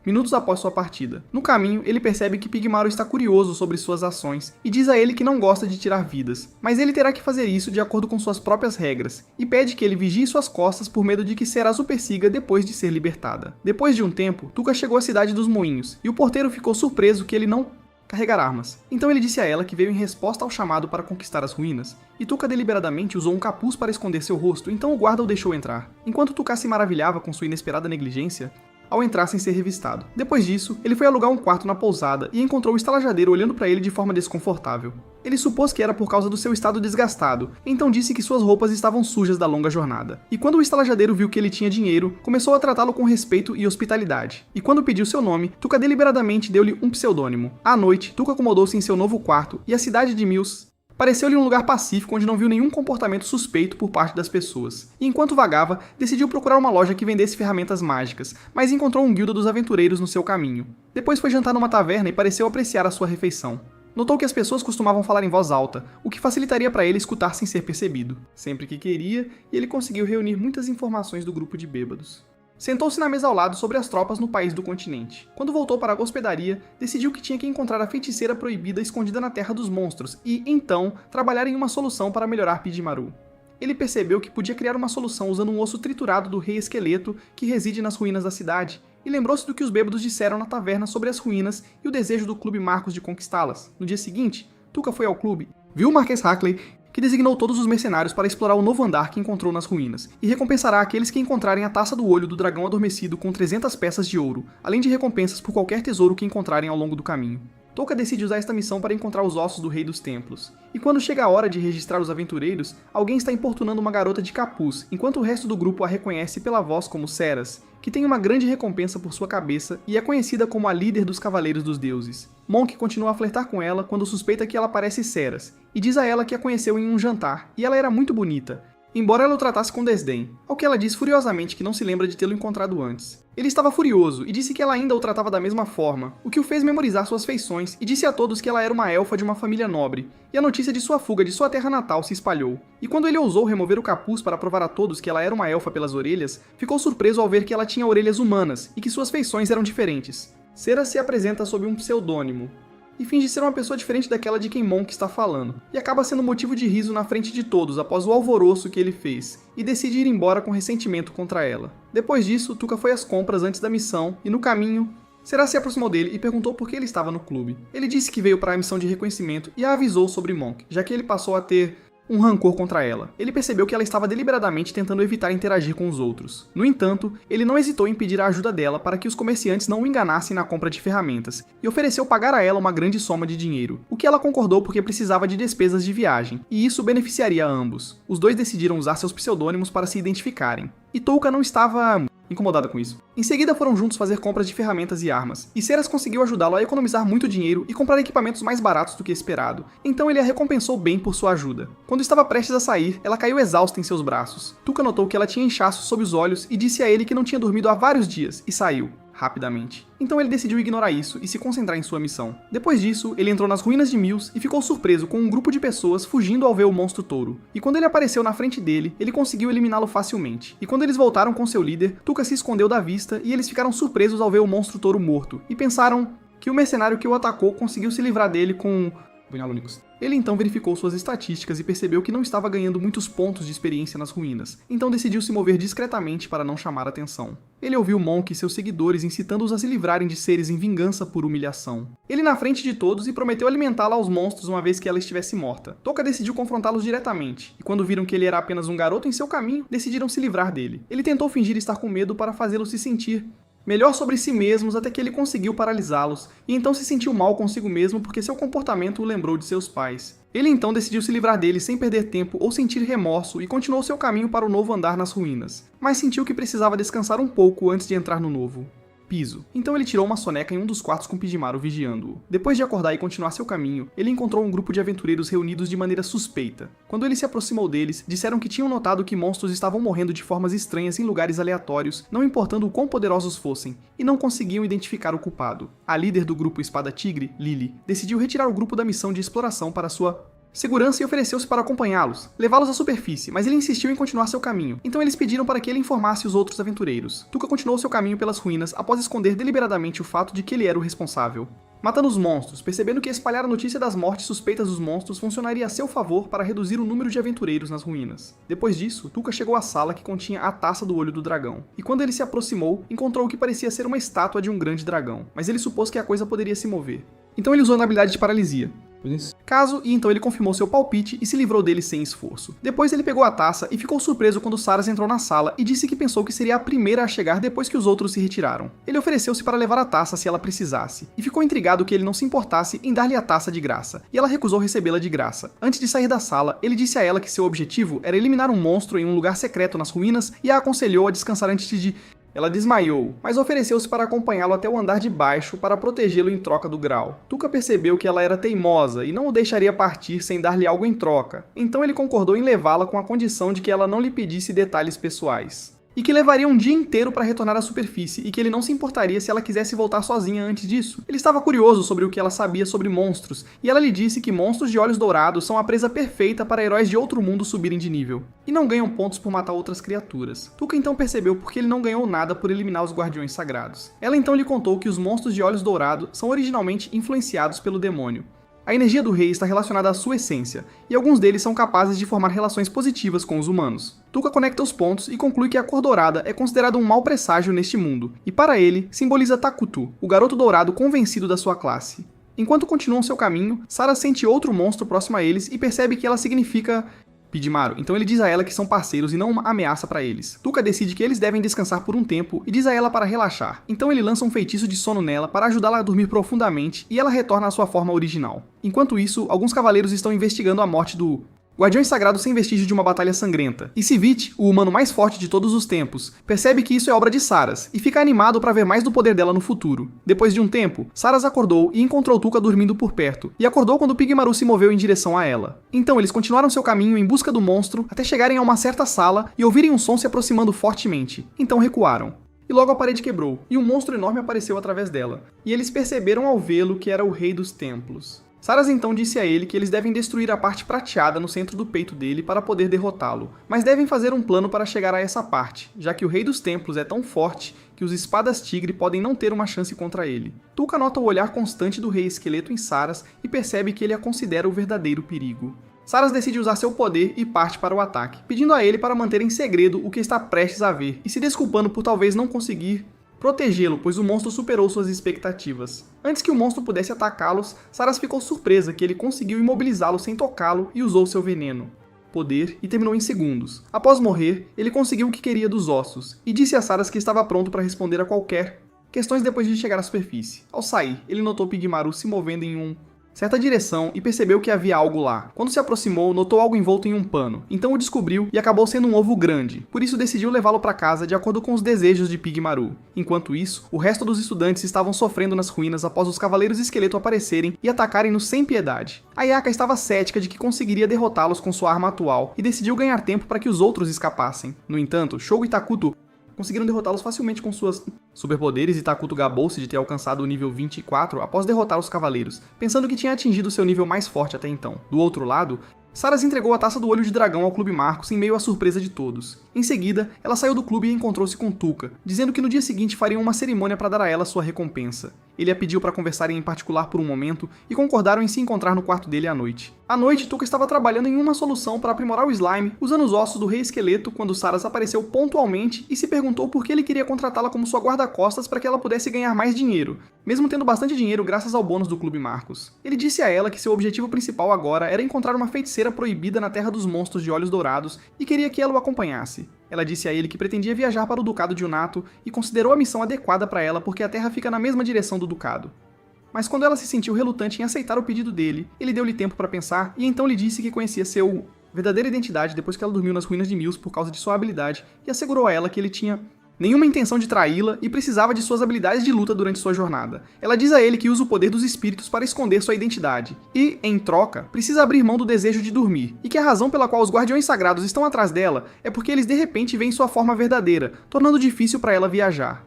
minutos após sua partida. No caminho, ele percebe que Pigmaru está curioso sobre suas ações e diz a ele que não gosta de tirar vidas, mas ele terá que fazer isso de acordo com suas próprias regras, e pede que ele vigie suas costas por medo de que Ceras o persiga depois de ser libertada. Depois de um tempo, Tuka chegou à cidade dos moinhos, e o porteiro ficou surpreso que ele não carregar armas. Então ele disse a ela que veio em resposta ao chamado para conquistar as ruínas, e Tuka deliberadamente usou um capuz para esconder seu rosto, então o guarda o deixou entrar. Enquanto Tuka se maravilhava com sua inesperada negligência, ao entrar sem ser revistado. Depois disso, ele foi alugar um quarto na pousada e encontrou o estalajadeiro olhando para ele de forma desconfortável. Ele supôs que era por causa do seu estado desgastado, então disse que suas roupas estavam sujas da longa jornada. E quando o estalajadeiro viu que ele tinha dinheiro, começou a tratá-lo com respeito e hospitalidade. E quando pediu seu nome, Tuka deliberadamente deu-lhe um pseudônimo. À noite, Tuka acomodou-se em seu novo quarto e a cidade de Mills pareceu-lhe um lugar pacífico onde não viu nenhum comportamento suspeito por parte das pessoas. E enquanto vagava, decidiu procurar uma loja que vendesse ferramentas mágicas, mas encontrou um guilda dos aventureiros no seu caminho. Depois foi jantar numa taverna e pareceu apreciar a sua refeição. Notou que as pessoas costumavam falar em voz alta, o que facilitaria para ele escutar sem ser percebido, sempre que queria, e ele conseguiu reunir muitas informações do grupo de bêbados. Sentou-se na mesa ao lado sobre as tropas no país do continente. Quando voltou para a hospedaria, decidiu que tinha que encontrar a feiticeira proibida escondida na Terra dos Monstros e, então, trabalhar em uma solução para melhorar Pidimaru. Ele percebeu que podia criar uma solução usando um osso triturado do rei esqueleto que reside nas ruínas da cidade, e lembrou-se do que os bêbados disseram na taverna sobre as ruínas e o desejo do Clube Marcos de conquistá-las. No dia seguinte, Tuka foi ao clube, viu o Marquês Hackley, que designou todos os mercenários para explorar o novo andar que encontrou nas ruínas, e recompensará aqueles que encontrarem a taça do olho do dragão adormecido com 300 peças de ouro, além de recompensas por qualquer tesouro que encontrarem ao longo do caminho. Tuka decide usar esta missão para encontrar os ossos do Rei dos Templos. E quando chega a hora de registrar os aventureiros, alguém está importunando uma garota de capuz, enquanto o resto do grupo a reconhece pela voz como Ceras, que tem uma grande recompensa por sua cabeça e é conhecida como a líder dos Cavaleiros dos Deuses. Monk continua a flertar com ela quando suspeita que ela parece Ceras, e diz a ela que a conheceu em um jantar, e ela era muito bonita, embora ela o tratasse com desdém, ao que ela diz furiosamente que não se lembra de tê-lo encontrado antes. Ele estava furioso e disse que ela ainda o tratava da mesma forma, o que o fez memorizar suas feições e disse a todos que ela era uma elfa de uma família nobre, e a notícia de sua fuga de sua terra natal se espalhou. E quando ele ousou remover o capuz para provar a todos que ela era uma elfa pelas orelhas, ficou surpreso ao ver que ela tinha orelhas humanas e que suas feições eram diferentes. Ceras se apresenta sob um pseudônimo e finge ser uma pessoa diferente daquela de quem Monk está falando, e acaba sendo motivo de riso na frente de todos após o alvoroço que ele fez, e decide ir embora com ressentimento contra ela. Depois disso, Tuka foi às compras antes da missão, e no caminho, Ceras se aproximou dele e perguntou por que ele estava no clube. Ele disse que veio para a missão de reconhecimento e a avisou sobre Monk, já que ele passou a ter um rancor contra ela. Ele percebeu que ela estava deliberadamente tentando evitar interagir com os outros. No entanto, ele não hesitou em pedir a ajuda dela para que os comerciantes não o enganassem na compra de ferramentas, e ofereceu pagar a ela uma grande soma de dinheiro, o que ela concordou porque precisava de despesas de viagem, e isso beneficiaria a ambos. Os dois decidiram usar seus pseudônimos para se identificarem, e Tuka não estava incomodada com isso. Em seguida foram juntos fazer compras de ferramentas e armas, e Ceras conseguiu ajudá-lo a economizar muito dinheiro e comprar equipamentos mais baratos do que esperado, então ele a recompensou bem por sua ajuda. Quando estava prestes a sair, ela caiu exausta em seus braços. Tuka notou que ela tinha inchaço sob os olhos e disse a ele que não tinha dormido há vários dias, e saiu rapidamente. Então ele decidiu ignorar isso e se concentrar em sua missão. Depois disso, ele entrou nas ruínas de Mills e ficou surpreso com um grupo de pessoas fugindo ao ver o monstro touro. E quando ele apareceu na frente dele, ele conseguiu eliminá-lo facilmente. E quando eles voltaram com seu líder, Tuka se escondeu da vista e eles ficaram surpresos ao ver o monstro touro morto, e pensaram que o mercenário que o atacou conseguiu se livrar dele com punhal únicos. Ele então verificou suas estatísticas e percebeu que não estava ganhando muitos pontos de experiência nas ruínas, então decidiu se mover discretamente para não chamar atenção. Ele ouviu Monk e seus seguidores incitando-os a se livrarem de seres em vingança por humilhação. Ele na frente de todos e prometeu alimentá-la aos monstros uma vez que ela estivesse morta. Tuka decidiu confrontá-los diretamente, e quando viram que ele era apenas um garoto em seu caminho, decidiram se livrar dele. Ele tentou fingir estar com medo para fazê-los se sentir melhor sobre si mesmos até que ele conseguiu paralisá-los, e então se sentiu mal consigo mesmo porque seu comportamento o lembrou de seus pais. Ele então decidiu se livrar deles sem perder tempo ou sentir remorso e continuou seu caminho para o novo andar nas ruínas, mas sentiu que precisava descansar um pouco antes de entrar no novo piso. Então ele tirou uma soneca em um dos quartos com Pidimaru vigiando-o. Depois de acordar e continuar seu caminho, ele encontrou um grupo de aventureiros reunidos de maneira suspeita. Quando ele se aproximou deles, disseram que tinham notado que monstros estavam morrendo de formas estranhas em lugares aleatórios, não importando o quão poderosos fossem, e não conseguiam identificar o culpado. A líder do grupo Espada Tigre, Lily, decidiu retirar o grupo da missão de exploração para sua segurança e ofereceu-se para acompanhá-los, levá-los à superfície, mas ele insistiu em continuar seu caminho, então eles pediram para que ele informasse os outros aventureiros. Tuca continuou seu caminho pelas ruínas após esconder deliberadamente o fato de que ele era o responsável. Matando os monstros, percebendo que espalhar a notícia das mortes suspeitas dos monstros funcionaria a seu favor para reduzir o número de aventureiros nas ruínas. Depois disso, Tuca chegou à sala que continha a taça do olho do dragão, e quando ele se aproximou, encontrou o que parecia ser uma estátua de um grande dragão, mas ele supôs que a coisa poderia se mover. Então ele usou a habilidade de paralisia. Caso, e então ele confirmou seu palpite e se livrou dele sem esforço. Depois ele pegou a taça e ficou surpreso quando Saras entrou na sala e disse que pensou que seria a primeira a chegar depois que os outros se retiraram. Ele ofereceu-se para levar a taça se ela precisasse, e ficou intrigado que ele não se importasse em dar-lhe a taça de graça, e ela recusou recebê-la de graça. Antes de sair da sala, ele disse a ela que seu objetivo era eliminar um monstro em um lugar secreto nas ruínas e a aconselhou a descansar antes de... Ela desmaiou, mas ofereceu-se para acompanhá-lo até o andar de baixo para protegê-lo em troca do grau. Tuca percebeu que ela era teimosa e não o deixaria partir sem dar-lhe algo em troca, então ele concordou em levá-la com a condição de que ela não lhe pedisse detalhes pessoais. E que levaria um dia inteiro para retornar à superfície e que ele não se importaria se ela quisesse voltar sozinha antes disso. Ele estava curioso sobre o que ela sabia sobre monstros, e ela lhe disse que monstros de olhos dourados são a presa perfeita para heróis de outro mundo subirem de nível, e não ganham pontos por matar outras criaturas. Tuca então percebeu porque ele não ganhou nada por eliminar os guardiões sagrados. Ela então lhe contou que os monstros de olhos dourados são originalmente influenciados pelo demônio. A energia do rei está relacionada à sua essência, e alguns deles são capazes de formar relações positivas com os humanos. Tuca conecta os pontos e conclui que a cor dourada é considerada um mau presságio neste mundo, e para ele, simboliza Takutu, o garoto dourado convencido da sua classe. Enquanto continuam seu caminho, Saras sente outro monstro próximo a eles e percebe que ela significa Pigmaru, então ele diz a ela que são parceiros e não uma ameaça para eles. Tuca decide que eles devem descansar por um tempo e diz a ela para relaxar, então ele lança um feitiço de sono nela para ajudá-la a dormir profundamente e ela retorna à sua forma original. Enquanto isso, alguns cavaleiros estão investigando a morte do Guardiões Sagrados sem vestígio de uma batalha sangrenta. E Sivit, o humano mais forte de todos os tempos, percebe que isso é obra de Saras, e fica animado para ver mais do poder dela no futuro. Depois de um tempo, Saras acordou e encontrou Tuca dormindo por perto, e acordou quando Pigmaru se moveu em direção a ela. Então eles continuaram seu caminho em busca do monstro, até chegarem a uma certa sala e ouvirem um som se aproximando fortemente. Então recuaram. E logo a parede quebrou, e um monstro enorme apareceu através dela. E eles perceberam ao vê-lo que era o Rei dos Templos. Saras então disse a ele que eles devem destruir a parte prateada no centro do peito dele para poder derrotá-lo, mas devem fazer um plano para chegar a essa parte, já que o Rei dos Templos é tão forte que os espadas-tigre podem não ter uma chance contra ele. Tuca nota o olhar constante do Rei Esqueleto em Saras e percebe que ele a considera o verdadeiro perigo. Saras decide usar seu poder e parte para o ataque, pedindo a ele para manter em segredo o que está prestes a ver, e se desculpando por talvez não conseguir protegê-lo, pois o monstro superou suas expectativas. Antes que o monstro pudesse atacá-los, Saras ficou surpresa que ele conseguiu imobilizá-lo sem tocá-lo e usou seu veneno, poder, e terminou em segundos. Após morrer, ele conseguiu o que queria dos ossos, e disse a Saras que estava pronto para responder a qualquer questões depois de chegar à superfície. Ao sair, ele notou Pigmaru se movendo em certa direção e percebeu que havia algo lá. Quando se aproximou, notou algo envolto em um pano, então o descobriu e acabou sendo um ovo grande, por isso decidiu levá-lo para casa de acordo com os desejos de Pigmaru. Enquanto isso, o resto dos estudantes estavam sofrendo nas ruínas após os Cavaleiros Esqueleto aparecerem e atacarem-nos sem piedade. Ayaka estava cética de que conseguiria derrotá-los com sua arma atual e decidiu ganhar tempo para que os outros escapassem. No entanto, Shogo e Takuto conseguiram derrotá-los facilmente com suas superpoderes e Takuto gabou-se de ter alcançado o nível 24 após derrotar os cavaleiros, pensando que tinha atingido seu nível mais forte até então. Do outro lado, Saras entregou a taça do olho de dragão ao Clube Marcos em meio à surpresa de todos. Em seguida, ela saiu do clube e encontrou-se com Tuca, dizendo que no dia seguinte fariam uma cerimônia para dar a ela sua recompensa. Ele a pediu para conversarem em particular por um momento e concordaram em se encontrar no quarto dele à noite. À noite, Tuca estava trabalhando em uma solução para aprimorar o slime, usando os ossos do Rei Esqueleto quando Saras apareceu pontualmente e se perguntou por que ele queria contratá-la como sua guarda-costas para que ela pudesse ganhar mais dinheiro, mesmo tendo bastante dinheiro graças ao bônus do Clube Marcos. Ele disse a ela que seu objetivo principal agora era encontrar uma feiticeira proibida na Terra dos Monstros de Olhos Dourados e queria que ela o acompanhasse. Ela disse a ele que pretendia viajar para o Ducado de Unato e considerou a missão adequada para ela porque a Terra fica na mesma direção do Ducado. Mas quando ela se sentiu relutante em aceitar o pedido dele, ele deu-lhe tempo para pensar e então lhe disse que conhecia seu verdadeira identidade depois que ela dormiu nas ruínas de Mills por causa de sua habilidade e assegurou a ela que ele tinha nenhuma intenção de traí-la e precisava de suas habilidades de luta durante sua jornada. Ela diz a ele que usa o poder dos espíritos para esconder sua identidade e, em troca, precisa abrir mão do desejo de dormir, e que a razão pela qual os Guardiões Sagrados estão atrás dela é porque eles de repente veem sua forma verdadeira, tornando difícil para ela viajar.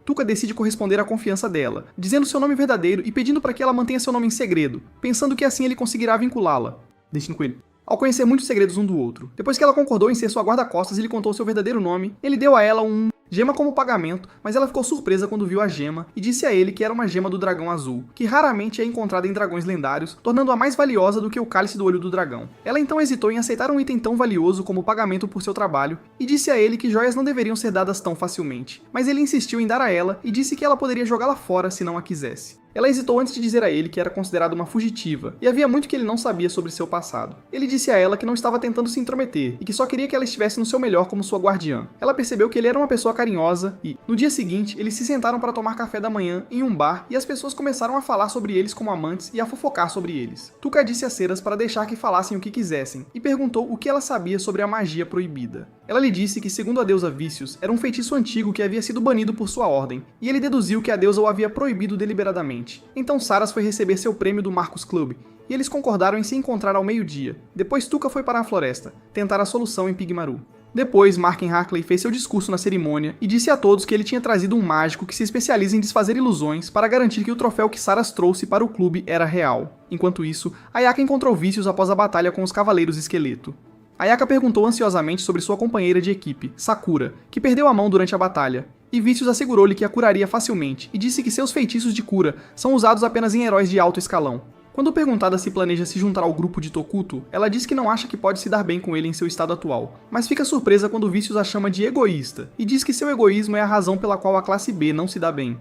Tuca decide corresponder à confiança dela, dizendo seu nome verdadeiro e pedindo para que ela mantenha seu nome em segredo, pensando que assim ele conseguirá vinculá-la. Destino Coelho. Ao conhecer muitos segredos um do outro. Depois que ela concordou em ser sua guarda-costas e lhe contou seu verdadeiro nome, ele deu a ela um gema como pagamento, mas ela ficou surpresa quando viu a gema e disse a ele que era uma gema do dragão azul, que raramente é encontrada em dragões lendários, tornando-a mais valiosa do que o cálice do olho do dragão. Ela então hesitou em aceitar um item tão valioso como pagamento por seu trabalho e disse a ele que joias não deveriam ser dadas tão facilmente, mas ele insistiu em dar a ela e disse que ela poderia jogá-la fora se não a quisesse. Ela hesitou antes de dizer a ele que era considerada uma fugitiva, e havia muito que ele não sabia sobre seu passado. Ele disse a ela que não estava tentando se intrometer, e que só queria que ela estivesse no seu melhor como sua guardiã. Ela percebeu que ele era uma pessoa carinhosa, e, no dia seguinte, eles se sentaram para tomar café da manhã em um bar, e as pessoas começaram a falar sobre eles como amantes e a fofocar sobre eles. Tuca disse a Ceras para deixar que falassem o que quisessem, e perguntou o que ela sabia sobre a magia proibida. Ela lhe disse que, segundo a deusa Vícios, era um feitiço antigo que havia sido banido por sua ordem, e ele deduziu que a deusa o havia proibido deliberadamente. Então Saras foi receber seu prêmio do Marcus Club, e eles concordaram em se encontrar ao meio-dia. Depois Tuca foi para a floresta, tentar a solução em Pigmaru. Depois, Marken Harkley fez seu discurso na cerimônia e disse a todos que ele tinha trazido um mágico que se especializa em desfazer ilusões para garantir que o troféu que Saras trouxe para o clube era real. Enquanto isso, Ayaka encontrou Vícios após a batalha com os Cavaleiros Esqueleto. Ayaka perguntou ansiosamente sobre sua companheira de equipe, Sakura, que perdeu a mão durante a batalha, e Vícios assegurou-lhe que a curaria facilmente e disse que seus feitiços de cura são usados apenas em heróis de alto escalão. Quando perguntada se planeja se juntar ao grupo de Tokuto, ela diz que não acha que pode se dar bem com ele em seu estado atual, mas fica surpresa quando Vícios a chama de egoísta, e diz que seu egoísmo é a razão pela qual a classe B não se dá bem.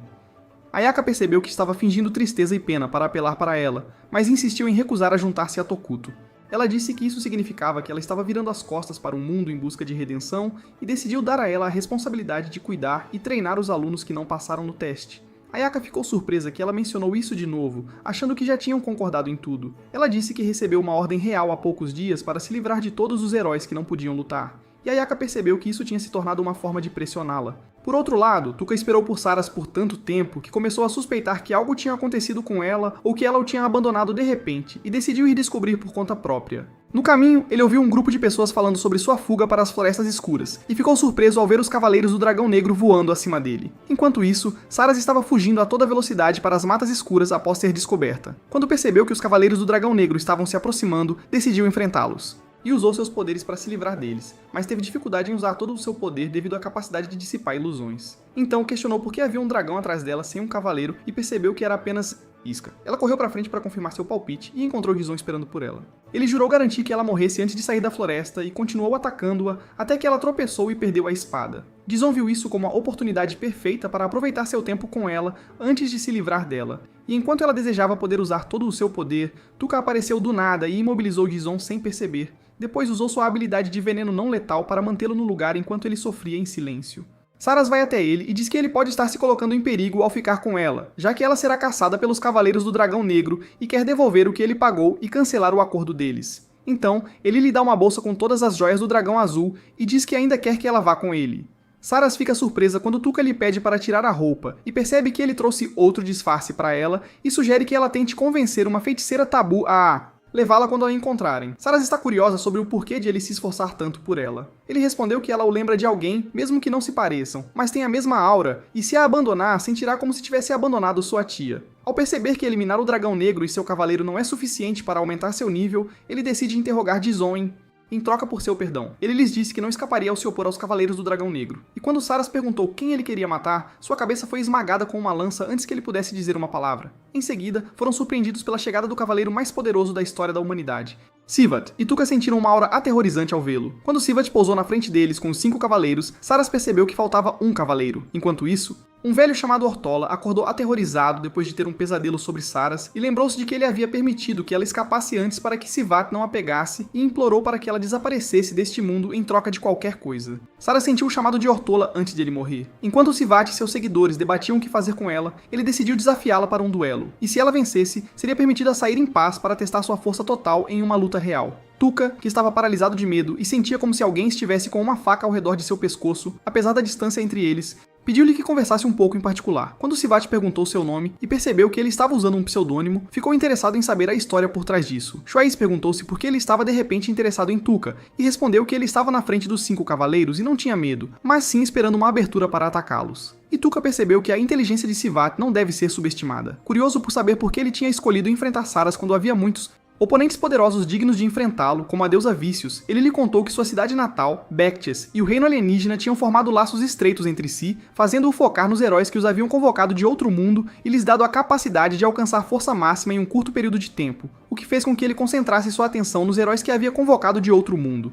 Ayaka percebeu que estava fingindo tristeza e pena para apelar para ela, mas insistiu em recusar a juntar-se a Tokuto. Ela disse que isso significava que ela estava virando as costas para o mundo em busca de redenção e decidiu dar a ela a responsabilidade de cuidar e treinar os alunos que não passaram no teste. Ayaka ficou surpresa que ela mencionou isso de novo, achando que já tinham concordado em tudo. Ela disse que recebeu uma ordem real há poucos dias para se livrar de todos os heróis que não podiam lutar. E Ayaka percebeu que isso tinha se tornado uma forma de pressioná-la. Por outro lado, Tuca esperou por Saras por tanto tempo que começou a suspeitar que algo tinha acontecido com ela ou que ela o tinha abandonado de repente e decidiu ir descobrir por conta própria. No caminho, ele ouviu um grupo de pessoas falando sobre sua fuga para as Florestas Escuras e ficou surpreso ao ver os Cavaleiros do Dragão Negro voando acima dele. Enquanto isso, Saras estava fugindo a toda velocidade para as Matas Escuras após ser descoberta. Quando percebeu que os Cavaleiros do Dragão Negro estavam se aproximando, decidiu enfrentá-los. E usou seus poderes para se livrar deles, mas teve dificuldade em usar todo o seu poder devido à capacidade de dissipar ilusões. Então questionou por que havia um dragão atrás dela sem um cavaleiro e percebeu que era apenas isca. Ela correu para frente para confirmar seu palpite e encontrou Gizon esperando por ela. Ele jurou garantir que ela morresse antes de sair da floresta e continuou atacando-a até que ela tropeçou e perdeu a espada. Gizon viu isso como a oportunidade perfeita para aproveitar seu tempo com ela antes de se livrar dela. E enquanto ela desejava poder usar todo o seu poder, Tuca apareceu do nada e imobilizou Gizon sem perceber. Depois usou sua habilidade de veneno não letal para mantê-lo no lugar enquanto ele sofria em silêncio. Saras vai até ele e diz que ele pode estar se colocando em perigo ao ficar com ela, já que ela será caçada pelos Cavaleiros do Dragão Negro e quer devolver o que ele pagou e cancelar o acordo deles. Então, ele lhe dá uma bolsa com todas as joias do Dragão Azul e diz que ainda quer que ela vá com ele. Saras fica surpresa quando Tuca lhe pede para tirar a roupa e percebe que ele trouxe outro disfarce para ela e sugere que ela tente convencer uma feiticeira tabu a levá-la quando a encontrarem. Saras está curiosa sobre o porquê de ele se esforçar tanto por ela. Ele respondeu que ela o lembra de alguém, mesmo que não se pareçam, mas tem a mesma aura, e se a abandonar, sentirá como se tivesse abandonado sua tia. Ao perceber que eliminar o Dragão Negro e seu cavaleiro não é suficiente para aumentar seu nível, ele decide interrogar Gizon em troca por seu perdão. Ele lhes disse que não escaparia ao se opor aos Cavaleiros do Dragão Negro. E quando Saras perguntou quem ele queria matar, sua cabeça foi esmagada com uma lança antes que ele pudesse dizer uma palavra. Em seguida, foram surpreendidos pela chegada do cavaleiro mais poderoso da história da humanidade. Sivat e Tuca sentiram uma aura aterrorizante ao vê-lo. Quando Sivat pousou na frente deles com os 5 cavaleiros, Saras percebeu que faltava um cavaleiro. Enquanto isso, um velho chamado Ortola acordou aterrorizado depois de ter um pesadelo sobre Saras e lembrou-se de que ele havia permitido que ela escapasse antes para que Sivat não a pegasse e implorou para que ela desaparecesse deste mundo em troca de qualquer coisa. Saras sentiu o chamado de Ortola antes de ele morrer. Enquanto Sivat e seus seguidores debatiam o que fazer com ela, ele decidiu desafiá-la para um duelo, e se ela vencesse, seria permitida sair em paz para testar sua força total em uma luta real. Tuca, que estava paralisado de medo e sentia como se alguém estivesse com uma faca ao redor de seu pescoço, apesar da distância entre eles, pediu-lhe que conversasse um pouco em particular. Quando Sivat perguntou seu nome e percebeu que ele estava usando um pseudônimo, ficou interessado em saber a história por trás disso. Shuais perguntou-se por que ele estava de repente interessado em Tuca, e respondeu que ele estava na frente dos 5 cavaleiros e não tinha medo, mas sim esperando uma abertura para atacá-los. E Tuca percebeu que a inteligência de Sivat não deve ser subestimada. Curioso por saber por que ele tinha escolhido enfrentar Saras quando havia muitos Oponentes poderosos dignos de enfrentá-lo, como a deusa Vícios, ele lhe contou que sua cidade natal, Bectes, e o reino alienígena tinham formado laços estreitos entre si, fazendo-o focar nos heróis que os haviam convocado de outro mundo e lhes dado a capacidade de alcançar força máxima em um curto período de tempo, o que fez com que ele concentrasse sua atenção nos heróis que havia convocado de outro mundo.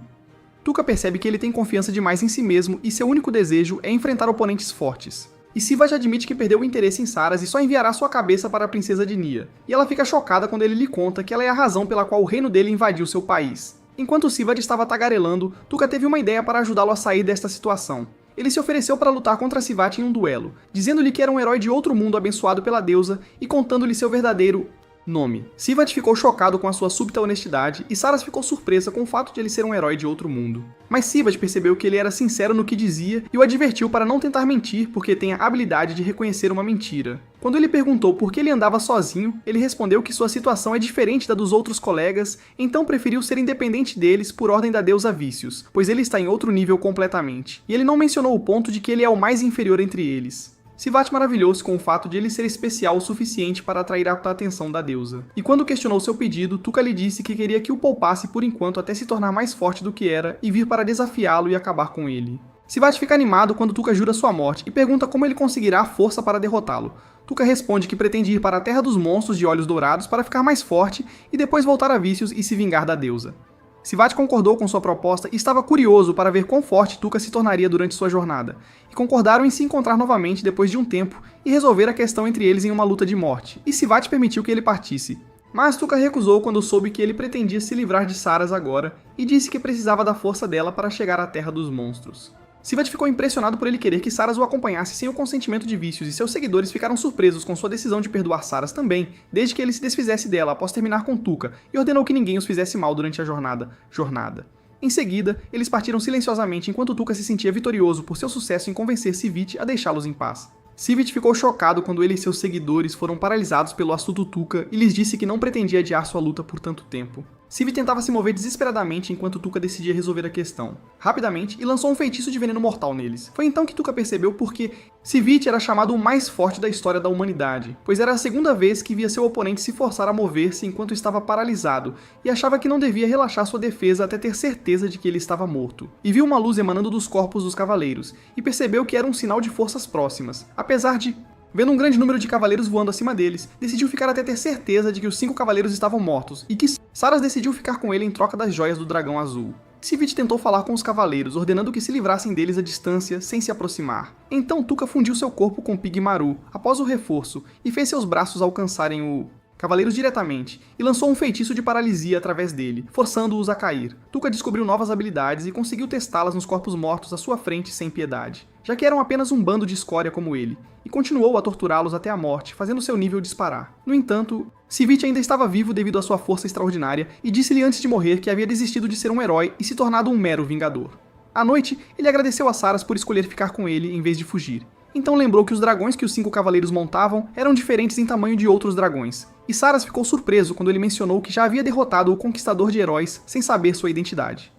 Tuca percebe que ele tem confiança demais em si mesmo e seu único desejo é enfrentar oponentes fortes. E Sivat admite que perdeu o interesse em Saras e só enviará sua cabeça para a princesa de Nia. E ela fica chocada quando ele lhe conta que ela é a razão pela qual o reino dele invadiu seu país. Enquanto Sivat estava tagarelando, Tuca teve uma ideia para ajudá-lo a sair desta situação. Ele se ofereceu para lutar contra Sivat em um duelo, dizendo-lhe que era um herói de outro mundo abençoado pela deusa e contando-lhe seu verdadeiro nome. Sivat ficou chocado com a sua súbita honestidade e Saras ficou surpresa com o fato de ele ser um herói de outro mundo. Mas Sivat percebeu que ele era sincero no que dizia e o advertiu para não tentar mentir porque tem a habilidade de reconhecer uma mentira. Quando ele perguntou por que ele andava sozinho, ele respondeu que sua situação é diferente da dos outros colegas, então preferiu ser independente deles por ordem da deusa Vícios, pois ele está em outro nível completamente. E ele não mencionou o ponto de que ele é o mais inferior entre eles. Sivat maravilhou-se com o fato de ele ser especial o suficiente para atrair a atenção da deusa. E quando questionou seu pedido, Tuca lhe disse que queria que o poupasse por enquanto até se tornar mais forte do que era e vir para desafiá-lo e acabar com ele. Sivat fica animado quando Tuca jura sua morte e pergunta como ele conseguirá a força para derrotá-lo. Tuca responde que pretende ir para a Terra dos Monstros de Olhos Dourados para ficar mais forte e depois voltar a Vícios e se vingar da deusa. Sivat concordou com sua proposta e estava curioso para ver quão forte Tuca se tornaria durante sua jornada, e concordaram em se encontrar novamente depois de um tempo e resolver a questão entre eles em uma luta de morte, e Sivat permitiu que ele partisse. Mas Tuca recusou quando soube que ele pretendia se livrar de Saras agora e disse que precisava da força dela para chegar à Terra dos Monstros. Sivat ficou impressionado por ele querer que Saras o acompanhasse sem o consentimento de Vícios e seus seguidores ficaram surpresos com sua decisão de perdoar Saras também, desde que ele se desfizesse dela após terminar com Tuca, e ordenou que ninguém os fizesse mal durante a jornada. Em seguida, eles partiram silenciosamente enquanto Tuca se sentia vitorioso por seu sucesso em convencer Sivit a deixá-los em paz. Sivit ficou chocado quando ele e seus seguidores foram paralisados pelo astuto Tuca e lhes disse que não pretendia adiar sua luta por tanto tempo. Sivit tentava se mover desesperadamente enquanto Tuca decidia resolver a questão, rapidamente, e lançou um feitiço de veneno mortal neles. Foi então que Tuca percebeu porque Sivit era chamado o mais forte da história da humanidade, pois era a segunda vez que via seu oponente se forçar a mover-se enquanto estava paralisado, e achava que não devia relaxar sua defesa até ter certeza de que ele estava morto. E viu uma luz emanando dos corpos dos cavaleiros, e percebeu que era um sinal de forças próximas, apesar de... Vendo um grande número de cavaleiros voando acima deles, decidiu ficar até ter certeza de que os 5 cavaleiros estavam mortos, e que Saras decidiu ficar com ele em troca das joias do dragão azul. Sivit tentou falar com os cavaleiros, ordenando que se livrassem deles à distância, sem se aproximar. Então Tuca fundiu seu corpo com Pigmaru, após o reforço, e fez seus braços alcançarem o cavaleiros diretamente, e lançou um feitiço de paralisia através dele, forçando-os a cair. Tuca descobriu novas habilidades e conseguiu testá-las nos corpos mortos à sua frente sem piedade, já que eram apenas um bando de escória como ele, e continuou a torturá-los até a morte, fazendo seu nível disparar. No entanto, Sivit ainda estava vivo devido à sua força extraordinária e disse-lhe antes de morrer que havia desistido de ser um herói e se tornado um mero vingador. À noite, ele agradeceu a Saras por escolher ficar com ele em vez de fugir. Então lembrou que os dragões que os 5 cavaleiros montavam eram diferentes em tamanho de outros dragões, e Saras ficou surpreso quando ele mencionou que já havia derrotado o Conquistador de Heróis sem saber sua identidade.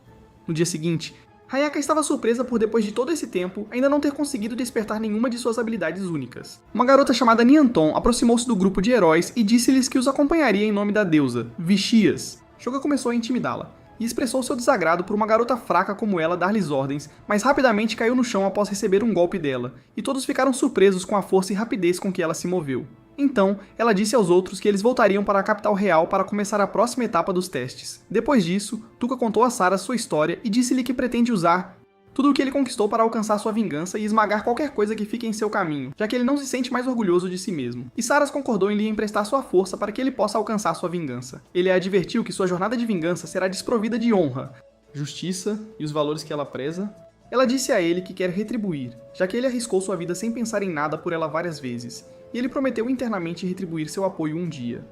No dia seguinte, Hayaka estava surpresa por depois de todo esse tempo ainda não ter conseguido despertar nenhuma de suas habilidades únicas. Uma garota chamada Nianton aproximou-se do grupo de heróis e disse-lhes que os acompanharia em nome da deusa, Vixias. Shoga começou a intimidá-la, e expressou seu desagrado por uma garota fraca como ela dar-lhes ordens, mas rapidamente caiu no chão após receber um golpe dela, e todos ficaram surpresos com a força e rapidez com que ela se moveu. Então, ela disse aos outros que eles voltariam para a capital real para começar a próxima etapa dos testes. Depois disso, Tuca contou a Saras sua história e disse-lhe que pretende usar tudo o que ele conquistou para alcançar sua vingança e esmagar qualquer coisa que fique em seu caminho, já que ele não se sente mais orgulhoso de si mesmo. E Saras concordou em lhe emprestar sua força para que ele possa alcançar sua vingança. Ele a advertiu que sua jornada de vingança será desprovida de honra, justiça e os valores que ela preza. Ela disse a ele que quer retribuir, já que ele arriscou sua vida sem pensar em nada por ela várias vezes, e ele prometeu internamente retribuir seu apoio um dia.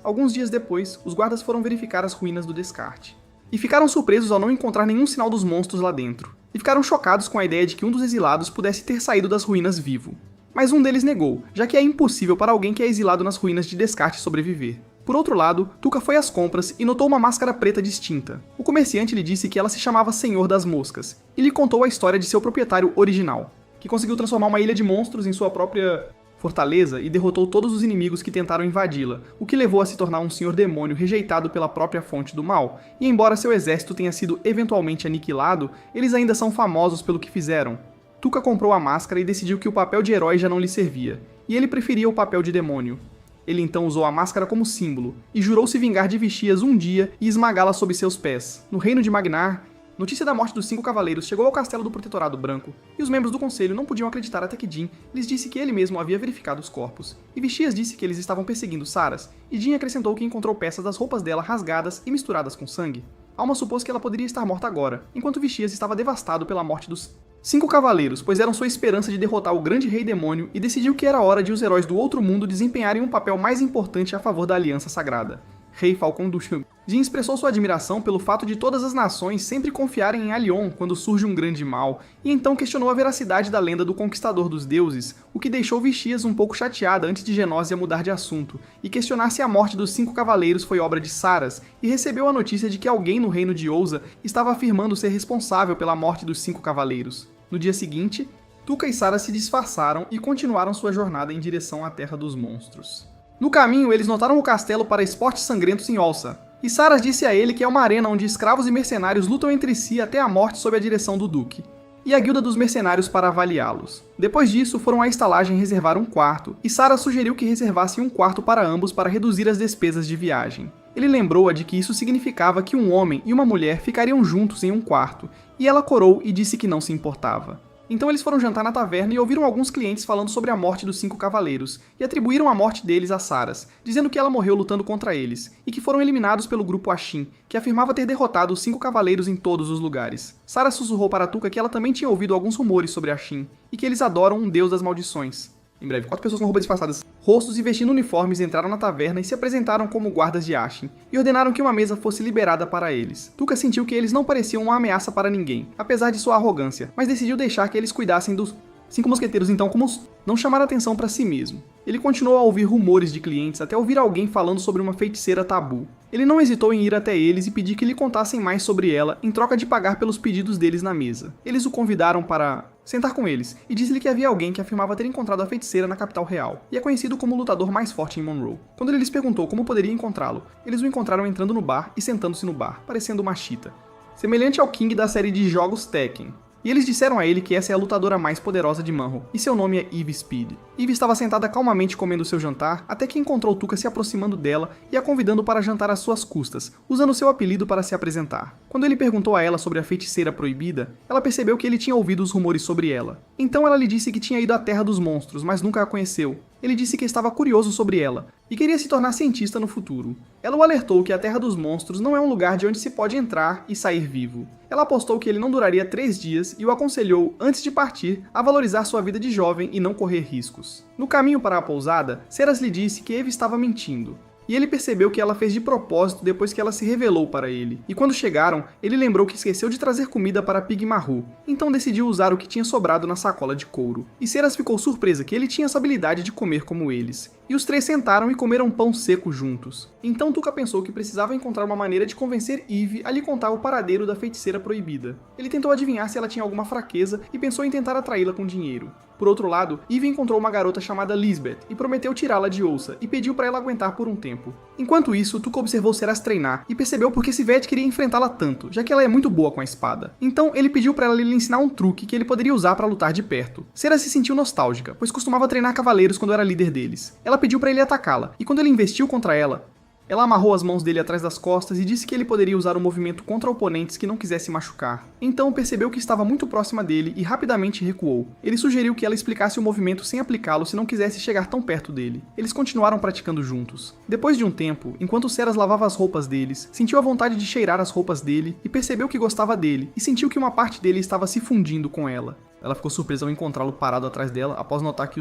Alguns dias depois, os guardas foram verificar as ruínas do Descarte, e ficaram surpresos ao não encontrar nenhum sinal dos monstros lá dentro, e ficaram chocados com a ideia de que um dos exilados pudesse ter saído das ruínas vivo. Mas um deles negou, já que é impossível para alguém que é exilado nas ruínas de Descarte sobreviver. Por outro lado, Tuca foi às compras e notou uma máscara preta distinta. O comerciante lhe disse que ela se chamava Senhor das Moscas, e lhe contou a história de seu proprietário original, que conseguiu transformar uma ilha de monstros em sua própria fortaleza e derrotou todos os inimigos que tentaram invadi-la, o que levou a se tornar um senhor demônio rejeitado pela própria fonte do mal, e embora seu exército tenha sido eventualmente aniquilado, eles ainda são famosos pelo que fizeram. Tuca comprou a máscara e decidiu que o papel de herói já não lhe servia, e ele preferia o papel de demônio. Ele então usou a máscara como símbolo, e jurou se vingar de Vixias um dia e esmagá-la sob seus pés. No reino de Magnar, notícia da morte dos 5 cavaleiros chegou ao castelo do Protetorado Branco, e os membros do conselho não podiam acreditar até que Jin lhes disse que ele mesmo havia verificado os corpos. E Vixias disse que eles estavam perseguindo Saras, e Jin acrescentou que encontrou peças das roupas dela rasgadas e misturadas com sangue. Alma supôs que ela poderia estar morta agora, enquanto Vixias estava devastado pela morte dos 5 cavaleiros, pois eram sua esperança de derrotar o grande rei demônio, e decidiu que era hora de os heróis do outro mundo desempenharem um papel mais importante a favor da Aliança Sagrada. Rei Falcão do Shang. Jin expressou sua admiração pelo fato de todas as nações sempre confiarem em Alion quando surge um grande mal, e então questionou a veracidade da lenda do Conquistador dos Deuses, o que deixou Vixias um pouco chateada antes de Genósia mudar de assunto, e questionar se a morte dos 5 cavaleiros foi obra de Saras, e recebeu a notícia de que alguém no reino de Ousa estava afirmando ser responsável pela morte dos 5 cavaleiros. No dia seguinte, Tuca e Saras se disfarçaram e continuaram sua jornada em direção à Terra dos Monstros. No caminho, eles notaram o castelo para esportes sangrentos em Olsa, e Saras disse a ele que é uma arena onde escravos e mercenários lutam entre si até a morte sob a direção do Duque, e a guilda dos mercenários para avaliá-los. Depois disso, foram à estalagem reservar um quarto, e Saras sugeriu que reservassem um quarto para ambos para reduzir as despesas de viagem. Ele lembrou-a de que isso significava que um homem e uma mulher ficariam juntos em um quarto, e ela corou e disse que não se importava. Então eles foram jantar na taverna e ouviram alguns clientes falando sobre a morte dos 5 cavaleiros, e atribuíram a morte deles a Saras, dizendo que ela morreu lutando contra eles, e que foram eliminados pelo grupo Ashin, que afirmava ter derrotado os 5 cavaleiros em todos os lugares. Saras sussurrou para Tuca que ela também tinha ouvido alguns rumores sobre Ashin, e que eles adoram um deus das maldições. Em breve, 4 pessoas com roupas disfarçadas, rostos e vestindo uniformes entraram na taverna e se apresentaram como guardas de Ashin, e ordenaram que uma mesa fosse liberada para eles. Tuca sentiu que eles não pareciam uma ameaça para ninguém, apesar de sua arrogância, mas decidiu deixar que eles cuidassem dos 5 mosqueteiros então como não chamar atenção para si mesmo. Ele continuou a ouvir rumores de clientes até ouvir alguém falando sobre uma feiticeira tabu. Ele não hesitou em ir até eles e pedir que lhe contassem mais sobre ela em troca de pagar pelos pedidos deles na mesa. Eles o convidaram para sentar com eles, e disse-lhe que havia alguém que afirmava ter encontrado a feiticeira na capital real, e é conhecido como o lutador mais forte em Monroe. Quando ele lhes perguntou como poderia encontrá-lo, eles o encontraram entrando no bar e sentando-se no bar, parecendo uma chita, semelhante ao King da série de jogos Tekken. E eles disseram a ele que essa é a lutadora mais poderosa de Manho, e seu nome é Eve Speed. Eve estava sentada calmamente comendo seu jantar, até que encontrou Tuca se aproximando dela e a convidando para jantar às suas custas, usando seu apelido para se apresentar. Quando ele perguntou a ela sobre a feiticeira proibida, ela percebeu que ele tinha ouvido os rumores sobre ela. Então ela lhe disse que tinha ido à Terra dos Monstros, mas nunca a conheceu. Ele disse que estava curioso sobre ela, e queria se tornar cientista no futuro. Ela o alertou que a Terra dos Monstros não é um lugar de onde se pode entrar e sair vivo. Ela apostou que ele não duraria 3 dias e o aconselhou, antes de partir, a valorizar sua vida de jovem e não correr riscos. No caminho para a pousada, Ceras lhe disse que Eve estava mentindo, e ele percebeu que ela fez de propósito depois que ela se revelou para ele. E quando chegaram, ele lembrou que esqueceu de trazer comida para Pigmaru, então decidiu usar o que tinha sobrado na sacola de couro. E Ceras ficou surpresa que ele tinha essa habilidade de comer como eles. E os 3 sentaram e comeram pão seco juntos. Então Tuca pensou que precisava encontrar uma maneira de convencer Eve a lhe contar o paradeiro da feiticeira proibida. Ele tentou adivinhar se ela tinha alguma fraqueza e pensou em tentar atraí-la com dinheiro. Por outro lado, Eve encontrou uma garota chamada Lisbeth e prometeu tirá-la de Ousa e pediu para ela aguentar por um tempo. Enquanto isso, Tuca observou Ceras treinar e percebeu porque Sivete queria enfrentá-la tanto, já que ela é muito boa com a espada. Então ele pediu para ela lhe ensinar um truque que ele poderia usar para lutar de perto. Ceras se sentiu nostálgica, pois costumava treinar cavaleiros quando era líder deles. Ela pediu para ele atacá-la, e quando ele investiu contra ela amarrou as mãos dele atrás das costas e disse que ele poderia usar o movimento contra oponentes que não quisesse machucar. Então percebeu que estava muito próxima dele e rapidamente recuou. Ele sugeriu que ela explicasse o movimento sem aplicá-lo se não quisesse chegar tão perto dele. Eles continuaram praticando juntos. Depois de um tempo, enquanto Ceras lavava as roupas deles, sentiu a vontade de cheirar as roupas dele e percebeu que gostava dele e sentiu que uma parte dele estava se fundindo com ela. Ela ficou surpresa ao encontrá-lo parado atrás dela após notar que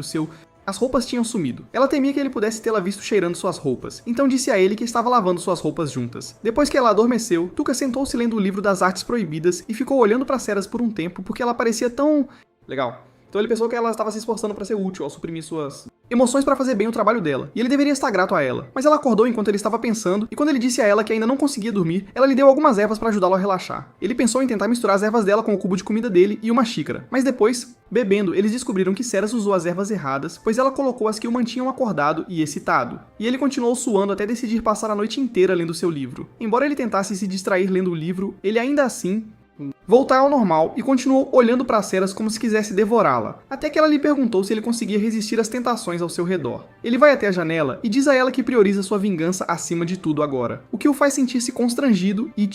as roupas tinham sumido. Ela temia que ele pudesse tê-la visto cheirando suas roupas, então disse a ele que estava lavando suas roupas juntas. Depois que ela adormeceu, Tuca sentou-se lendo o livro das artes proibidas e ficou olhando para Ceras por um tempo porque ela parecia tão legal. Então ele pensou que ela estava se esforçando para ser útil ao suprimir suas emoções para fazer bem o trabalho dela, e ele deveria estar grato a ela. Mas ela acordou enquanto ele estava pensando, e quando ele disse a ela que ainda não conseguia dormir, ela lhe deu algumas ervas para ajudá-lo a relaxar. Ele pensou em tentar misturar as ervas dela com o cubo de comida dele e uma xícara, mas depois, bebendo, eles descobriram que Ceras usou as ervas erradas, pois ela colocou as que o mantinham acordado e excitado. E ele continuou suando até decidir passar a noite inteira lendo seu livro. Embora ele tentasse se distrair lendo o livro, ele ainda assim voltar ao normal e continuou olhando para Ceras como se quisesse devorá-la, até que ela lhe perguntou se ele conseguia resistir às tentações ao seu redor. Ele vai até a janela e diz a ela que prioriza sua vingança acima de tudo agora, o que o faz sentir-se constrangido e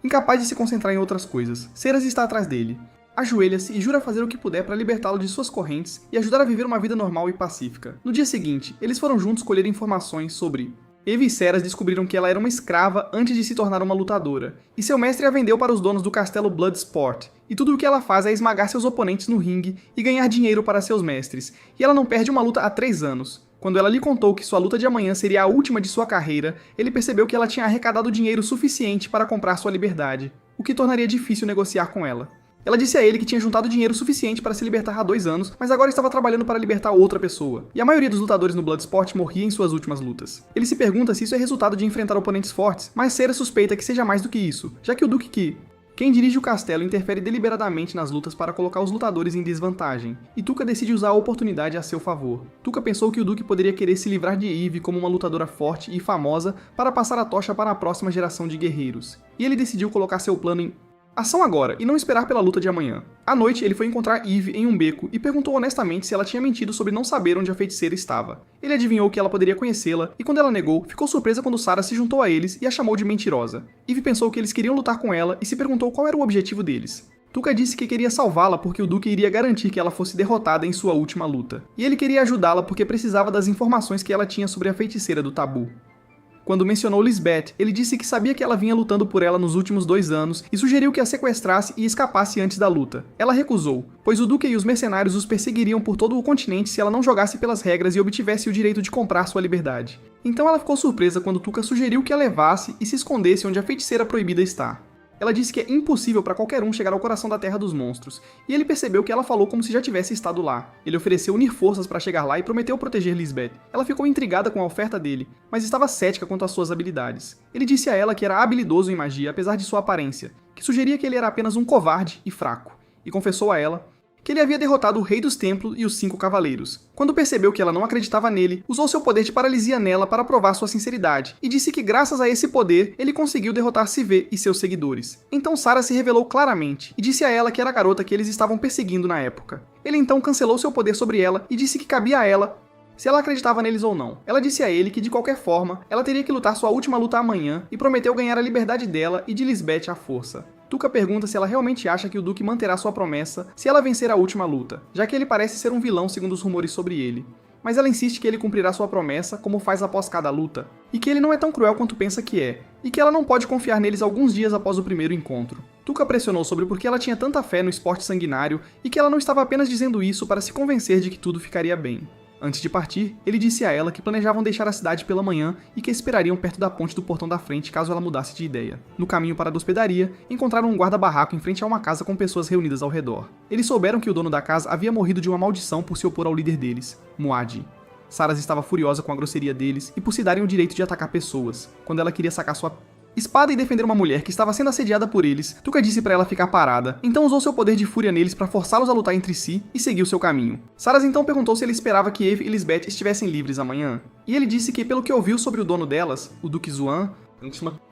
incapaz de se concentrar em outras coisas. Ceras está atrás dele. Ajoelha-se e jura fazer o que puder para libertá-lo de suas correntes e ajudar a viver uma vida normal e pacífica. No dia seguinte, eles foram juntos colher informações sobre Eve e Ceras descobriram que ela era uma escrava antes de se tornar uma lutadora, e seu mestre a vendeu para os donos do castelo Bloodsport, e tudo o que ela faz é esmagar seus oponentes no ringue e ganhar dinheiro para seus mestres, e ela não perde uma luta há 3 anos. Quando ela lhe contou que sua luta de amanhã seria a última de sua carreira, ele percebeu que ela tinha arrecadado dinheiro suficiente para comprar sua liberdade, o que tornaria difícil negociar com ela. Ela disse a ele que tinha juntado dinheiro suficiente para se libertar há 2 anos, mas agora estava trabalhando para libertar outra pessoa. E a maioria dos lutadores no Bloodsport morria em suas últimas lutas. Ele se pergunta se isso é resultado de enfrentar oponentes fortes, mas Ceras suspeita que seja mais do que isso, já que o Duque Ki, quem dirige o castelo, interfere deliberadamente nas lutas para colocar os lutadores em desvantagem, e Tuca decide usar a oportunidade a seu favor. Tuca pensou que o Duque poderia querer se livrar de Eve como uma lutadora forte e famosa para passar a tocha para a próxima geração de guerreiros, e ele decidiu colocar seu plano em ação agora, e não esperar pela luta de amanhã. À noite, ele foi encontrar Eve em um beco e perguntou honestamente se ela tinha mentido sobre não saber onde a feiticeira estava. Ele adivinhou que ela poderia conhecê-la, e quando ela negou, ficou surpresa quando Sarah se juntou a eles e a chamou de mentirosa. Eve pensou que eles queriam lutar com ela e se perguntou qual era o objetivo deles. Tuca disse que queria salvá-la porque o Duque iria garantir que ela fosse derrotada em sua última luta. E ele queria ajudá-la porque precisava das informações que ela tinha sobre a feiticeira do tabu. Quando mencionou Lisbeth, ele disse que sabia que ela vinha lutando por ela nos últimos 2 anos e sugeriu que a sequestrasse e escapasse antes da luta. Ela recusou, pois o Duque e os mercenários os perseguiriam por todo o continente se ela não jogasse pelas regras e obtivesse o direito de comprar sua liberdade. Então ela ficou surpresa quando Tuca sugeriu que a levasse e se escondesse onde a feiticeira proibida está. Ela disse que é impossível para qualquer um chegar ao coração da Terra dos Monstros, e ele percebeu que ela falou como se já tivesse estado lá. Ele ofereceu unir forças para chegar lá e prometeu proteger Lisbeth. Ela ficou intrigada com a oferta dele, mas estava cética quanto às suas habilidades. Ele disse a ela que era habilidoso em magia apesar de sua aparência, que sugeria que ele era apenas um covarde e fraco, e confessou a ela que ele havia derrotado o Rei dos Templos e os 5 Cavaleiros. Quando percebeu que ela não acreditava nele, usou seu poder de paralisia nela para provar sua sinceridade, e disse que graças a esse poder, ele conseguiu derrotar Sivé e seus seguidores. Então Sarah se revelou claramente, e disse a ela que era a garota que eles estavam perseguindo na época. Ele então cancelou seu poder sobre ela, e disse que cabia a ela se ela acreditava neles ou não. Ela disse a ele que, de qualquer forma, ela teria que lutar sua última luta amanhã, e prometeu ganhar a liberdade dela e de Lisbeth à força. Tuca pergunta se ela realmente acha que o Duque manterá sua promessa se ela vencer a última luta, já que ele parece ser um vilão segundo os rumores sobre ele. Mas ela insiste que ele cumprirá sua promessa como faz após cada luta, e que ele não é tão cruel quanto pensa que é, e que ela não pode confiar neles alguns dias após o primeiro encontro. Tuca pressionou sobre por que ela tinha tanta fé no esporte sanguinário e que ela não estava apenas dizendo isso para se convencer de que tudo ficaria bem. Antes de partir, ele disse a ela que planejavam deixar a cidade pela manhã e que esperariam perto da ponte do portão da frente caso ela mudasse de ideia. No caminho para a hospedaria, encontraram um guarda-barraco em frente a uma casa com pessoas reunidas ao redor. Eles souberam que o dono da casa havia morrido de uma maldição por se opor ao líder deles, Muad'Dib. Saras estava furiosa com a grosseria deles e por se darem o direito de atacar pessoas, quando ela queria sacar sua espada e defender uma mulher que estava sendo assediada por eles. Tuca disse para ela ficar parada, então usou seu poder de fúria neles para forçá-los a lutar entre si e seguiu seu caminho. Saras então perguntou se ele esperava que Eve e Lisbeth estivessem livres amanhã, e ele disse que pelo que ouviu sobre o dono delas, o Duque Xuan,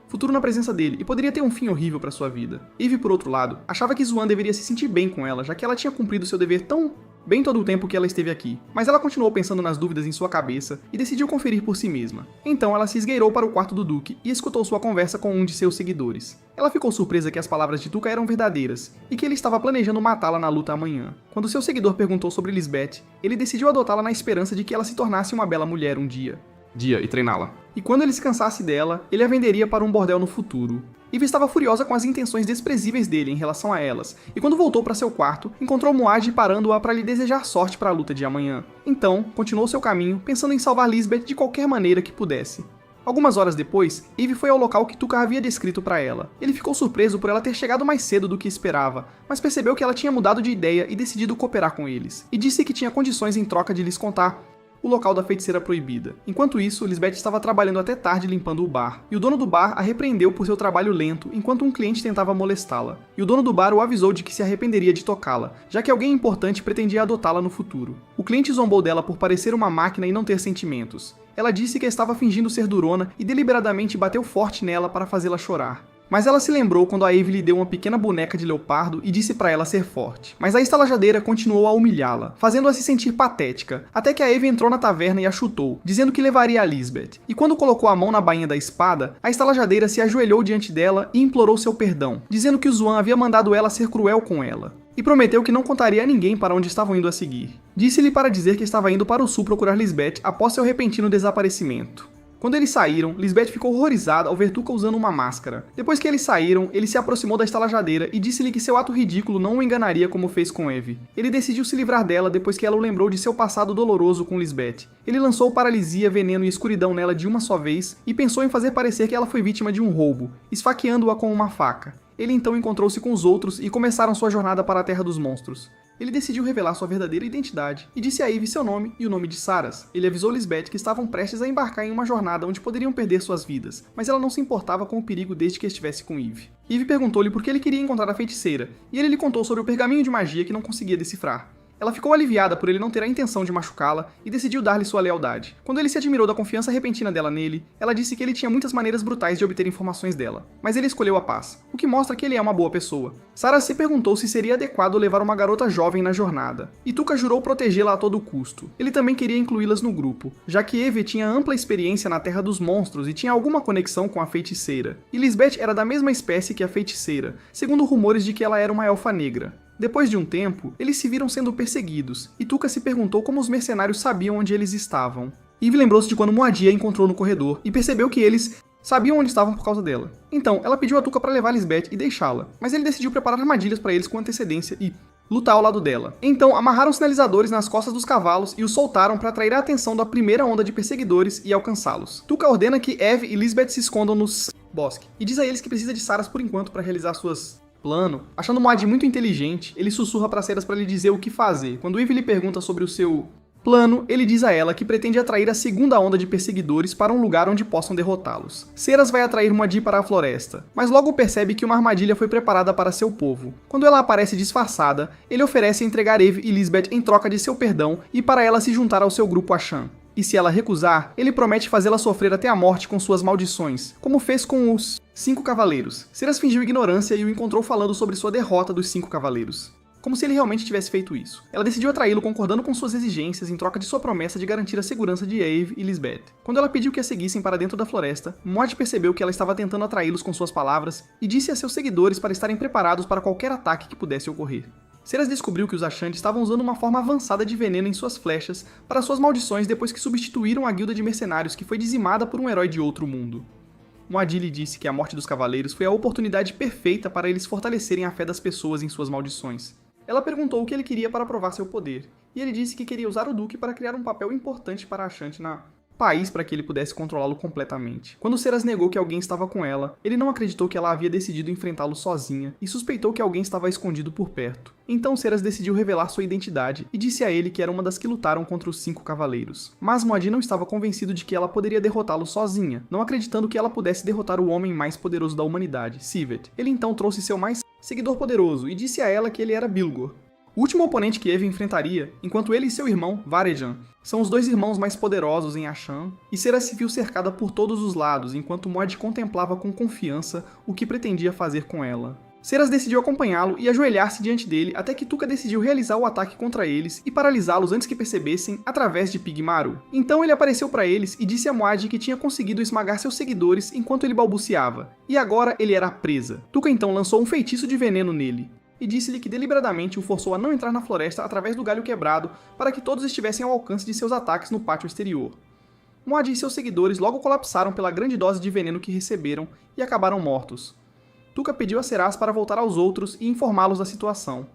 futuro na presença dele e poderia ter um fim horrível para sua vida. Eve, por outro lado, achava que Xuan deveria se sentir bem com ela, já que ela tinha cumprido seu dever tão bem todo o tempo que ela esteve aqui, mas ela continuou pensando nas dúvidas em sua cabeça e decidiu conferir por si mesma. Então ela se esgueirou para o quarto do Duque e escutou sua conversa com um de seus seguidores. Ela ficou surpresa que as palavras de Tuca eram verdadeiras e que ele estava planejando matá-la na luta amanhã. Quando seu seguidor perguntou sobre Lisbeth, ele decidiu adotá-la na esperança de que ela se tornasse uma bela mulher um dia e treiná-la. E quando ele se cansasse dela, ele a venderia para um bordel no futuro. Eve estava furiosa com as intenções desprezíveis dele em relação a elas, e quando voltou para seu quarto, encontrou Muad'Dib parando-a para lhe desejar sorte para a luta de amanhã. Então, continuou seu caminho, pensando em salvar Lisbeth de qualquer maneira que pudesse. Algumas horas depois, Eve foi ao local que Tuca havia descrito para ela. Ele ficou surpreso por ela ter chegado mais cedo do que esperava, mas percebeu que ela tinha mudado de ideia e decidido cooperar com eles, e disse que tinha condições em troca de lhes contar o local da feiticeira proibida. Enquanto isso, Lisbeth estava trabalhando até tarde limpando o bar, e o dono do bar a repreendeu por seu trabalho lento enquanto um cliente tentava molestá-la. E o dono do bar o avisou de que se arrependeria de tocá-la, já que alguém importante pretendia adotá-la no futuro. O cliente zombou dela por parecer uma máquina e não ter sentimentos. Ela disse que estava fingindo ser durona e deliberadamente bateu forte nela para fazê-la chorar. Mas ela se lembrou quando a Eve lhe deu uma pequena boneca de leopardo e disse para ela ser forte. Mas a estalajadeira continuou a humilhá-la, fazendo-a se sentir patética, até que a Eve entrou na taverna e a chutou, dizendo que levaria a Lisbeth. E quando colocou a mão na bainha da espada, a estalajadeira se ajoelhou diante dela e implorou seu perdão, dizendo que o Zwan havia mandado ela ser cruel com ela. E prometeu que não contaria a ninguém para onde estavam indo a seguir. Disse-lhe para dizer que estava indo para o sul procurar Lisbeth após seu repentino desaparecimento. Quando eles saíram, Lisbeth ficou horrorizada ao ver Tuca usando uma máscara. Depois que eles saíram, ele se aproximou da estalajadeira e disse-lhe que seu ato ridículo não o enganaria como fez com Eve. Ele decidiu se livrar dela depois que ela o lembrou de seu passado doloroso com Lisbeth. Ele lançou paralisia, veneno e escuridão nela de uma só vez e pensou em fazer parecer que ela foi vítima de um roubo, esfaqueando-a com uma faca. Ele então encontrou-se com os outros e começaram sua jornada para a Terra dos Monstros. Ele decidiu revelar sua verdadeira identidade e disse a Eve seu nome e o nome de Saras. Ele avisou Lisbeth que estavam prestes a embarcar em uma jornada onde poderiam perder suas vidas, mas ela não se importava com o perigo desde que estivesse com Eve. Eve perguntou-lhe por que ele queria encontrar a feiticeira, e ele lhe contou sobre o pergaminho de magia que não conseguia decifrar. Ela ficou aliviada por ele não ter a intenção de machucá-la e decidiu dar-lhe sua lealdade. Quando ele se admirou da confiança repentina dela nele, ela disse que ele tinha muitas maneiras brutais de obter informações dela, mas ele escolheu a paz, o que mostra que ele é uma boa pessoa. Saras se perguntou se seria adequado levar uma garota jovem na jornada, e Tuca jurou protegê-la a todo custo. Ele também queria incluí-las no grupo, já que Eve tinha ampla experiência na Terra dos Monstros e tinha alguma conexão com a feiticeira, e Lisbeth era da mesma espécie que a feiticeira, segundo rumores de que ela era uma elfa negra. Depois de um tempo, eles se viram sendo perseguidos, e Tuca se perguntou como os mercenários sabiam onde eles estavam. Eve lembrou-se de quando Muad'Dib a encontrou no corredor, e percebeu que eles sabiam onde estavam por causa dela. Então, ela pediu a Tuca para levar Lisbeth e deixá-la, mas ele decidiu preparar armadilhas para eles com antecedência e lutar ao lado dela. Então, amarraram sinalizadores nas costas dos cavalos e os soltaram para atrair a atenção da primeira onda de perseguidores e alcançá-los. Tuca ordena que Eve e Lisbeth se escondam no bosque, e diz a eles que precisa de Saras por enquanto para realizar suas plano. Achando Muad'Dib muito inteligente, ele sussurra para Saras para lhe dizer o que fazer. Quando Eve lhe pergunta sobre o seu plano, ele diz a ela que pretende atrair a segunda onda de perseguidores para um lugar onde possam derrotá-los. Saras vai atrair Muad'Dib para a floresta, mas logo percebe que uma armadilha foi preparada para seu povo. Quando ela aparece disfarçada, ele oferece entregar Eve e Lisbeth em troca de seu perdão e para ela se juntar ao seu grupo Ashan. E se ela recusar, ele promete fazê-la sofrer até a morte com suas maldições, como fez com os 5 cavaleiros. Saras fingiu ignorância e o encontrou falando sobre sua derrota dos 5 cavaleiros, como se ele realmente tivesse feito isso. Ela decidiu atraí-lo concordando com suas exigências em troca de sua promessa de garantir a segurança de Eve e Lisbeth. Quando ela pediu que a seguissem para dentro da floresta, Muad'Dib percebeu que ela estava tentando atraí-los com suas palavras e disse a seus seguidores para estarem preparados para qualquer ataque que pudesse ocorrer. Saras descobriu que os Ashanti estavam usando uma forma avançada de veneno em suas flechas para suas maldições depois que substituíram a guilda de mercenários que foi dizimada por um herói de outro mundo. Muad'Dib lhe disse que a morte dos cavaleiros foi a oportunidade perfeita para eles fortalecerem a fé das pessoas em suas maldições. Ela perguntou o que ele queria para provar seu poder, e ele disse que queria usar o Duque para criar um papel importante para Ashanti na país para que ele pudesse controlá-lo completamente. Quando Saras negou que alguém estava com ela, ele não acreditou que ela havia decidido enfrentá-lo sozinha e suspeitou que alguém estava escondido por perto. Então Saras decidiu revelar sua identidade e disse a ele que era uma das que lutaram contra os 5 cavaleiros. Mas Muad'Dib não estava convencido de que ela poderia derrotá-lo sozinha, não acreditando que ela pudesse derrotar o homem mais poderoso da humanidade, Sivet. Ele então trouxe seu mais seguidor poderoso e disse a ela que ele era Bilgor, o último oponente que Eve enfrentaria, enquanto ele e seu irmão, Varejan, são os 2 irmãos mais poderosos em Ashan, e Saras se viu cercada por todos os lados enquanto Muad'Dib contemplava com confiança o que pretendia fazer com ela. Saras decidiu acompanhá-lo e ajoelhar-se diante dele até que Tuca decidiu realizar o ataque contra eles e paralisá-los antes que percebessem através de Pigmaru. Então ele apareceu para eles e disse a Muad'Dib que tinha conseguido esmagar seus seguidores enquanto ele balbuciava, e agora ele era a presa. Tuca então lançou um feitiço de veneno nele e disse-lhe que deliberadamente o forçou a não entrar na floresta através do galho quebrado para que todos estivessem ao alcance de seus ataques no pátio exterior. Muad'Dib e seus seguidores logo colapsaram pela grande dose de veneno que receberam e acabaram mortos. Tuca pediu a Saras para voltar aos outros e informá-los da situação.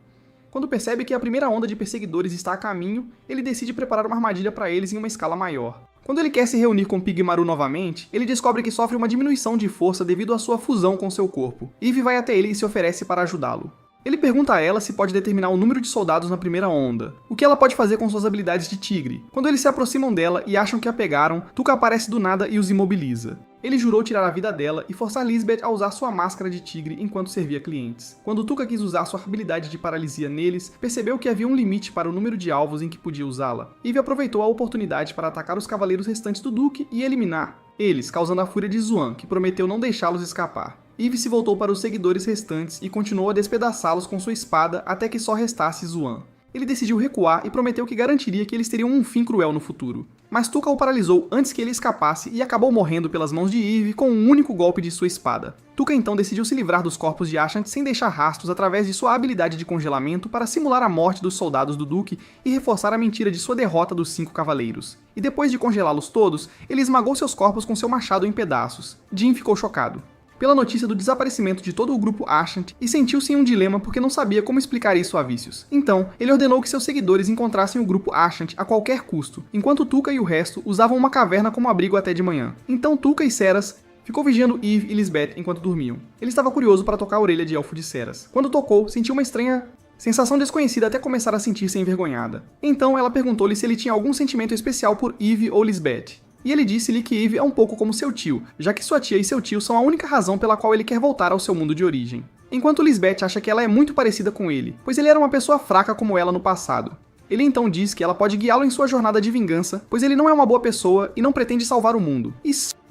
Quando percebe que a primeira onda de perseguidores está a caminho, ele decide preparar uma armadilha para eles em uma escala maior. Quando ele quer se reunir com Pigmaru novamente, ele descobre que sofre uma diminuição de força devido à sua fusão com seu corpo. Eve vai até ele e se oferece para ajudá-lo. Ele pergunta a ela se pode determinar o número de soldados na primeira onda, o que ela pode fazer com suas habilidades de tigre. Quando eles se aproximam dela e acham que a pegaram, Tuca aparece do nada e os imobiliza. Ele jurou tirar a vida dela e forçar Lisbeth a usar sua máscara de tigre enquanto servia clientes. Quando Tuca quis usar sua habilidade de paralisia neles, percebeu que havia um limite para o número de alvos em que podia usá-la. Eve aproveitou a oportunidade para atacar os cavaleiros restantes do Duque e eliminar eles, causando a fúria de Xuan, que prometeu não deixá-los escapar. Eve se voltou para os seguidores restantes e continuou a despedaçá-los com sua espada até que só restasse Xuan. Ele decidiu recuar e prometeu que garantiria que eles teriam um fim cruel no futuro. Mas Tuca o paralisou antes que ele escapasse e acabou morrendo pelas mãos de Eve com um único golpe de sua espada. Tuca então decidiu se livrar dos corpos de Ashant sem deixar rastros através de sua habilidade de congelamento para simular a morte dos soldados do Duque e reforçar a mentira de sua derrota dos 5 cavaleiros. E depois de congelá-los todos, ele esmagou seus corpos com seu machado em pedaços. Jin ficou chocado pela notícia do desaparecimento de todo o grupo Ashant e sentiu-se em um dilema porque não sabia como explicar isso a Vicious. Então, ele ordenou que seus seguidores encontrassem o grupo Ashant a qualquer custo, enquanto Tuca e o resto usavam uma caverna como abrigo até de manhã. Então Tuca e Ceras ficou vigiando Eve e Lisbeth enquanto dormiam. Ele estava curioso para tocar a orelha de Elfo de Ceras. Quando tocou, sentiu uma estranha sensação desconhecida até começar a sentir-se envergonhada. Então ela perguntou-lhe se ele tinha algum sentimento especial por Eve ou Lisbeth. E ele disse-lhe que Eve é um pouco como seu tio, já que sua tia e seu tio são a única razão pela qual ele quer voltar ao seu mundo de origem. Enquanto Lisbeth acha que ela é muito parecida com ele, pois ele era uma pessoa fraca como ela no passado. Ele então diz que ela pode guiá-lo em sua jornada de vingança, pois ele não é uma boa pessoa e não pretende salvar o mundo.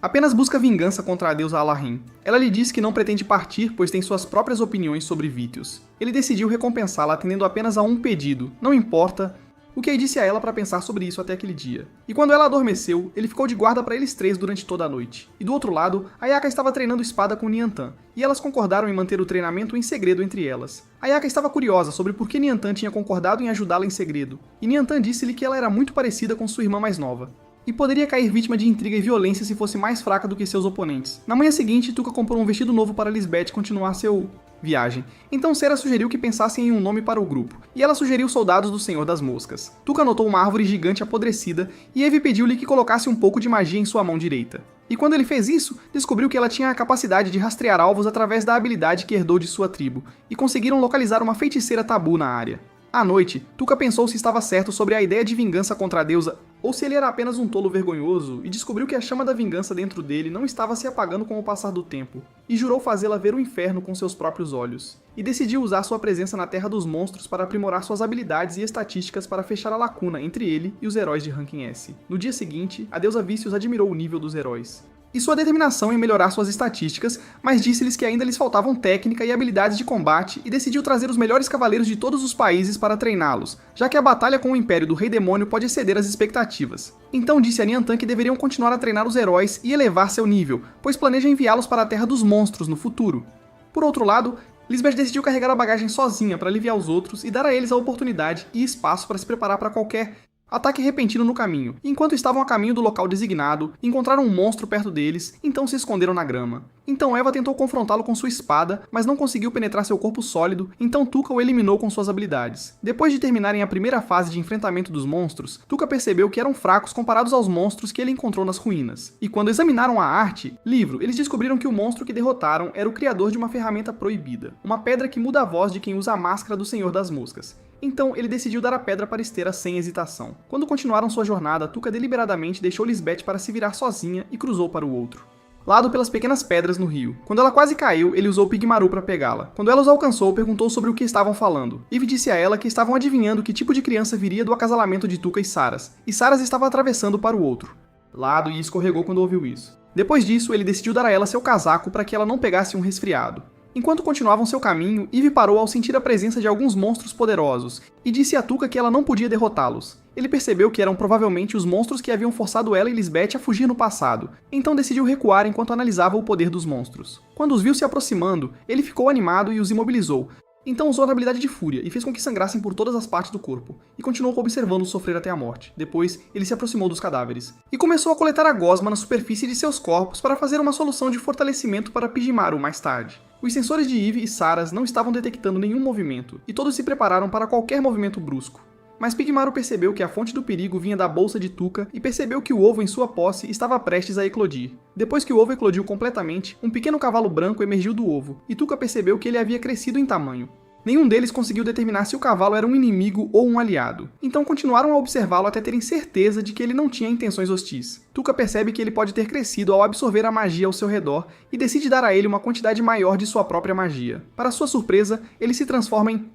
Apenas busca vingança contra a deusa Alarin. Ela lhe diz que não pretende partir, pois tem suas próprias opiniões sobre Vitios. Ele decidiu recompensá-la atendendo apenas a um pedido, não importa o que disse a ela para pensar sobre isso até aquele dia. E quando ela adormeceu, ele ficou de guarda para eles três durante toda a noite. E do outro lado, Ayaka estava treinando espada com Niantan, e elas concordaram em manter o treinamento em segredo entre elas. Ayaka estava curiosa sobre por que Niantan tinha concordado em ajudá-la em segredo, e Niantan disse-lhe que ela era muito parecida com sua irmã mais nova, e poderia cair vítima de intriga e violência se fosse mais fraca do que seus oponentes. Na manhã seguinte, Tuca comprou um vestido novo para Lisbeth continuar seu viagem. Então Ceras sugeriu que pensassem em um nome para o grupo, e ela sugeriu soldados do Senhor das Moscas. Tuca notou uma árvore gigante apodrecida, e Eve pediu-lhe que colocasse um pouco de magia em sua mão direita. E quando ele fez isso, descobriu que ela tinha a capacidade de rastrear alvos através da habilidade que herdou de sua tribo, e conseguiram localizar uma feiticeira tabu na área. À noite, Tuca pensou se estava certo sobre a ideia de vingança contra a deusa, ou se ele era apenas um tolo vergonhoso, e descobriu que a chama da vingança dentro dele não estava se apagando com o passar do tempo, e jurou fazê-la ver o inferno com seus próprios olhos. E decidiu usar sua presença na Terra dos Monstros para aprimorar suas habilidades e estatísticas para fechar a lacuna entre ele e os heróis de ranking S. No dia seguinte, a deusa Vicious admirou o nível dos heróis e sua determinação em melhorar suas estatísticas, mas disse-lhes que ainda lhes faltavam técnica e habilidades de combate e decidiu trazer os melhores cavaleiros de todos os países para treiná-los, já que a batalha com o Império do Rei Demônio pode exceder as expectativas. Então disse a Niantan que deveriam continuar a treinar os heróis e elevar seu nível, pois planeja enviá-los para a Terra dos Monstros no futuro. Por outro lado, Lisbeth decidiu carregar a bagagem sozinha para aliviar os outros e dar a eles a oportunidade e espaço para se preparar para qualquer ataque repentino no caminho. E enquanto estavam a caminho do local designado, encontraram um monstro perto deles, então se esconderam na grama. Então Eva tentou confrontá-lo com sua espada, mas não conseguiu penetrar seu corpo sólido, então Tuca o eliminou com suas habilidades. Depois de terminarem a primeira fase de enfrentamento dos monstros, Tuca percebeu que eram fracos comparados aos monstros que ele encontrou nas ruínas. E quando examinaram a arte, livro, eles descobriram que o monstro que derrotaram era o criador de uma ferramenta proibida, uma pedra que muda a voz de quem usa a máscara do Senhor das Moscas. Então ele decidiu dar a pedra para Estera sem hesitação. Quando continuaram sua jornada, Tuca deliberadamente deixou Lisbeth para se virar sozinha e cruzou para o outro lado pelas pequenas pedras no rio. Quando ela quase caiu, ele usou Pigmaru para pegá-la. Quando ela os alcançou, perguntou sobre o que estavam falando. Eve disse a ela que estavam adivinhando que tipo de criança viria do acasalamento de Tuca e Saras estava atravessando para o outro lado e escorregou quando ouviu isso. Depois disso, ele decidiu dar a ela seu casaco para que ela não pegasse um resfriado. Enquanto continuavam seu caminho, Eve parou ao sentir a presença de alguns monstros poderosos e disse a Tuca que ela não podia derrotá-los. Ele percebeu que eram provavelmente os monstros que haviam forçado ela e Lisbeth a fugir no passado, então decidiu recuar enquanto analisava o poder dos monstros. Quando os viu se aproximando, ele ficou animado e os imobilizou. Então usou a habilidade de fúria e fez com que sangrassem por todas as partes do corpo, e continuou observando-os sofrer até a morte. Depois, ele se aproximou dos cadáveres, e começou a coletar a gosma na superfície de seus corpos para fazer uma solução de fortalecimento para Pigmaru mais tarde. Os sensores de Eve e Saras não estavam detectando nenhum movimento, e todos se prepararam para qualquer movimento brusco. Mas Pigmaru percebeu que a fonte do perigo vinha da bolsa de Tuca e percebeu que o ovo em sua posse estava prestes a eclodir. Depois que o ovo eclodiu completamente, um pequeno cavalo branco emergiu do ovo, e Tuca percebeu que ele havia crescido em tamanho. Nenhum deles conseguiu determinar se o cavalo era um inimigo ou um aliado. Então continuaram a observá-lo até terem certeza de que ele não tinha intenções hostis. Tuca percebe que ele pode ter crescido ao absorver a magia ao seu redor e decide dar a ele uma quantidade maior de sua própria magia. Para sua surpresa, ele se transforma em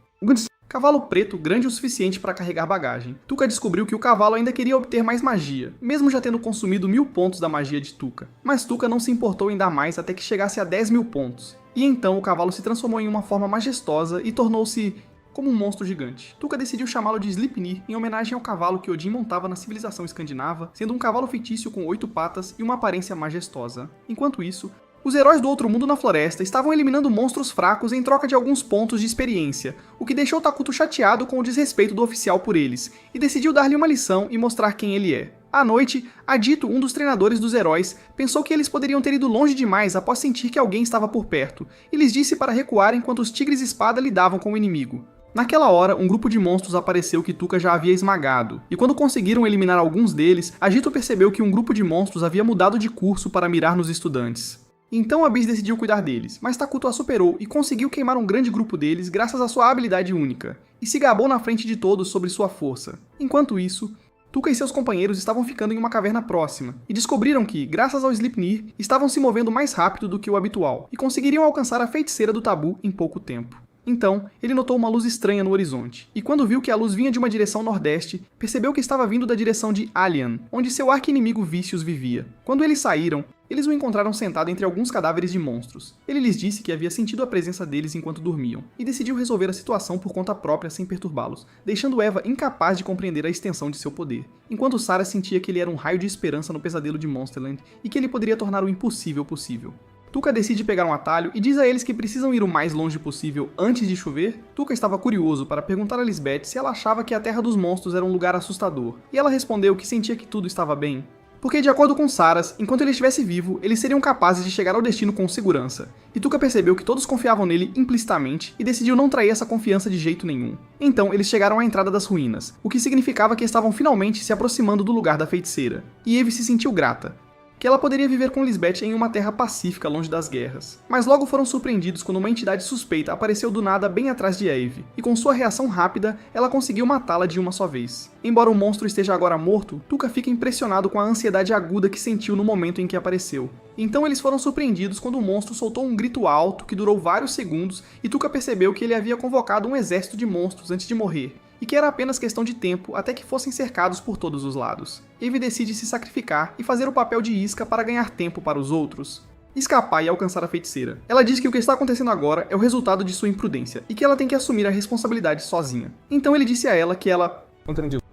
cavalo preto grande o suficiente para carregar bagagem. Tuca descobriu que o cavalo ainda queria obter mais magia, mesmo já tendo consumido 1000 pontos da magia de Tuca. Mas Tuca não se importou em dar mais até que chegasse a 10.000 pontos. E então o cavalo se transformou em uma forma majestosa e tornou-se como um monstro gigante. Tuca decidiu chamá-lo de Sleipnir em homenagem ao cavalo que Odin montava na civilização escandinava, sendo um cavalo fictício com 8 patas e uma aparência majestosa. Enquanto isso, os heróis do outro mundo na floresta estavam eliminando monstros fracos em troca de alguns pontos de experiência, o que deixou Takuto chateado com o desrespeito do oficial por eles, e decidiu dar-lhe uma lição e mostrar quem ele é. À noite, Adito, um dos treinadores dos heróis, pensou que eles poderiam ter ido longe demais após sentir que alguém estava por perto, e lhes disse para recuar enquanto os tigres espada lidavam com o inimigo. Naquela hora, um grupo de monstros apareceu que Tuca já havia esmagado, e quando conseguiram eliminar alguns deles, Adito percebeu que um grupo de monstros havia mudado de curso para mirar nos estudantes. Então Abyss decidiu cuidar deles, mas Takuto a superou e conseguiu queimar um grande grupo deles graças à sua habilidade única, e se gabou na frente de todos sobre sua força. Enquanto isso, Tuca e seus companheiros estavam ficando em uma caverna próxima, e descobriram que, graças ao Sleipnir, estavam se movendo mais rápido do que o habitual, e conseguiriam alcançar a feiticeira do tabu em pouco tempo. Então, ele notou uma luz estranha no horizonte, e quando viu que a luz vinha de uma direção nordeste, percebeu que estava vindo da direção de Alien, onde seu arqui-inimigo Vicious vivia. Quando eles saíram, eles o encontraram sentado entre alguns cadáveres de monstros. Ele lhes disse que havia sentido a presença deles enquanto dormiam, e decidiu resolver a situação por conta própria sem perturbá-los, deixando Eva incapaz de compreender a extensão de seu poder, enquanto Sarah sentia que ele era um raio de esperança no pesadelo de Monsterland e que ele poderia tornar o impossível possível. Tuca decide pegar um atalho e diz a eles que precisam ir o mais longe possível antes de chover. Tuca estava curioso para perguntar a Lisbeth se ela achava que a Terra dos Monstros era um lugar assustador, e ela respondeu que sentia que tudo estava bem. Porque, de acordo com Saras, enquanto ele estivesse vivo, eles seriam capazes de chegar ao destino com segurança. E Tuca percebeu que todos confiavam nele implicitamente e decidiu não trair essa confiança de jeito nenhum. Então, eles chegaram à entrada das ruínas, o que significava que estavam finalmente se aproximando do lugar da feiticeira. E Eve se sentiu grata, que ela poderia viver com Lisbeth em uma terra pacífica longe das guerras. Mas logo foram surpreendidos quando uma entidade suspeita apareceu do nada bem atrás de Eve, e com sua reação rápida, ela conseguiu matá-la de uma só vez. Embora o monstro esteja agora morto, Tuca fica impressionado com a ansiedade aguda que sentiu no momento em que apareceu. Então eles foram surpreendidos quando o monstro soltou um grito alto que durou vários segundos, e Tuca percebeu que ele havia convocado um exército de monstros antes de morrer, e que era apenas questão de tempo até que fossem cercados por todos os lados. Eve decide se sacrificar e fazer o papel de isca para ganhar tempo para os outros. Escapar e alcançar a feiticeira. Ela diz que o que está acontecendo agora é o resultado de sua imprudência, e que ela tem que assumir a responsabilidade sozinha. Então ele disse a ela que ela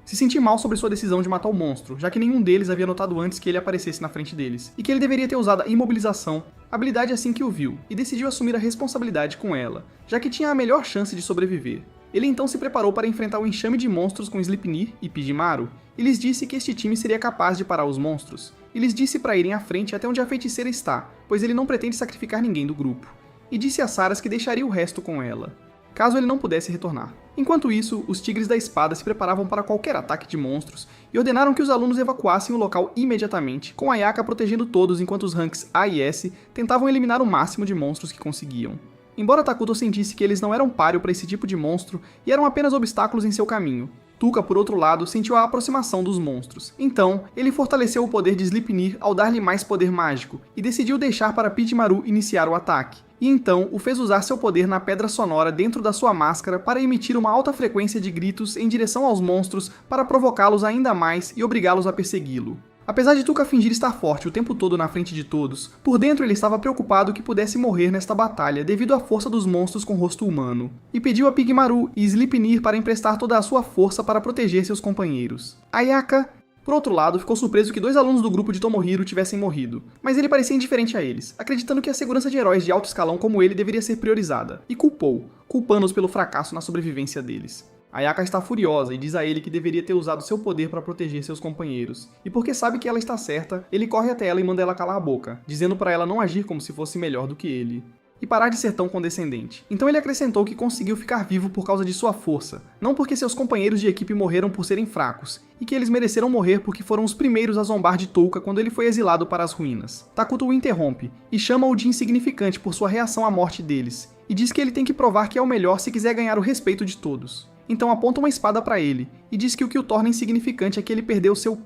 se sentia mal sobre sua decisão de matar o monstro, já que nenhum deles havia notado antes que ele aparecesse na frente deles, e que ele deveria ter usado a imobilização, habilidade assim que o viu, e decidiu assumir a responsabilidade com ela, já que tinha a melhor chance de sobreviver. Ele então se preparou para enfrentar o enxame de monstros com Sleipnir e Pijimaru, e lhes disse que este time seria capaz de parar os monstros, e lhes disse para irem à frente até onde a feiticeira está, pois ele não pretende sacrificar ninguém do grupo, e disse a Saras que deixaria o resto com ela, caso ele não pudesse retornar. Enquanto isso, os Tigres da Espada se preparavam para qualquer ataque de monstros, e ordenaram que os alunos evacuassem o local imediatamente, com a Ayaka protegendo todos enquanto os ranks A e S tentavam eliminar o máximo de monstros que conseguiam. Embora Takuto sentisse que eles não eram páreo para esse tipo de monstro e eram apenas obstáculos em seu caminho, Tuca, por outro lado, sentiu a aproximação dos monstros. Então, ele fortaleceu o poder de Sleipnir ao dar-lhe mais poder mágico, e decidiu deixar para Pijimaru iniciar o ataque. E então, o fez usar seu poder na pedra sonora dentro da sua máscara para emitir uma alta frequência de gritos em direção aos monstros para provocá-los ainda mais e obrigá-los a persegui-lo. Apesar de Tuca fingir estar forte o tempo todo na frente de todos, por dentro ele estava preocupado que pudesse morrer nesta batalha devido à força dos monstros com rosto humano, e pediu a Pijimaru e Sleipnir para emprestar toda a sua força para proteger seus companheiros. Ayaka, por outro lado, ficou surpreso que 2 alunos do grupo de Tomohiro tivessem morrido, mas ele parecia indiferente a eles, acreditando que a segurança de heróis de alto escalão como ele deveria ser priorizada, e culpando-os pelo fracasso na sobrevivência deles. Ayaka está furiosa e diz a ele que deveria ter usado seu poder para proteger seus companheiros, e porque sabe que ela está certa, ele corre até ela e manda ela calar a boca, dizendo para ela não agir como se fosse melhor do que ele, e parar de ser tão condescendente. Então ele acrescentou que conseguiu ficar vivo por causa de sua força, não porque seus companheiros de equipe morreram por serem fracos, e que eles mereceram morrer porque foram os primeiros a zombar de Touka quando ele foi exilado para as ruínas. Takuto o interrompe, e chama-o de insignificante por sua reação à morte deles, e diz que ele tem que provar que é o melhor se quiser ganhar o respeito de todos. Então aponta uma espada para ele, e diz que o que o torna insignificante é que ele perdeu seu...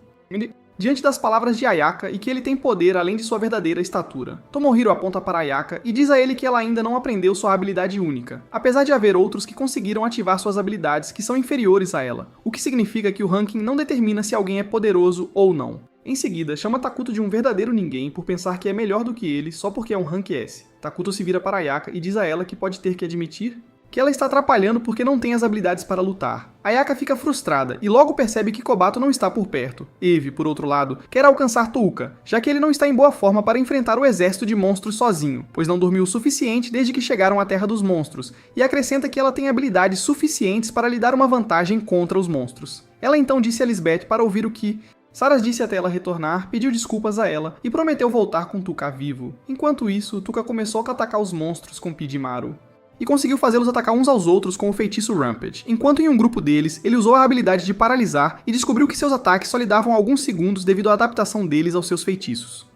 diante das palavras de Ayaka e que ele tem poder além de sua verdadeira estatura. Tomohiro aponta para Ayaka e diz a ele que ela ainda não aprendeu sua habilidade única, apesar de haver outros que conseguiram ativar suas habilidades que são inferiores a ela, o que significa que o ranking não determina se alguém é poderoso ou não. Em seguida, chama Takuto de um verdadeiro ninguém por pensar que é melhor do que ele só porque é um rank S. Takuto se vira para Ayaka e diz a ela que pode ter que admitir que ela está atrapalhando porque não tem as habilidades para lutar. Ayaka fica frustrada e logo percebe que Kobato não está por perto. Eve, por outro lado, quer alcançar Touka, já que ele não está em boa forma para enfrentar o exército de monstros sozinho, pois não dormiu o suficiente desde que chegaram à Terra dos Monstros, e acrescenta que ela tem habilidades suficientes para lhe dar uma vantagem contra os monstros. Ela então disse a Lisbeth para ouvir o que Saras disse até ela retornar, pediu desculpas a ela e prometeu voltar com Touka vivo. Enquanto isso, Touka começou a atacar os monstros com Pidimaru e conseguiu fazê-los atacar uns aos outros com o feitiço Rampage. Enquanto em um grupo deles, ele usou a habilidade de paralisar e descobriu que seus ataques só lhe davam alguns segundos devido à adaptação deles aos seus feitiços.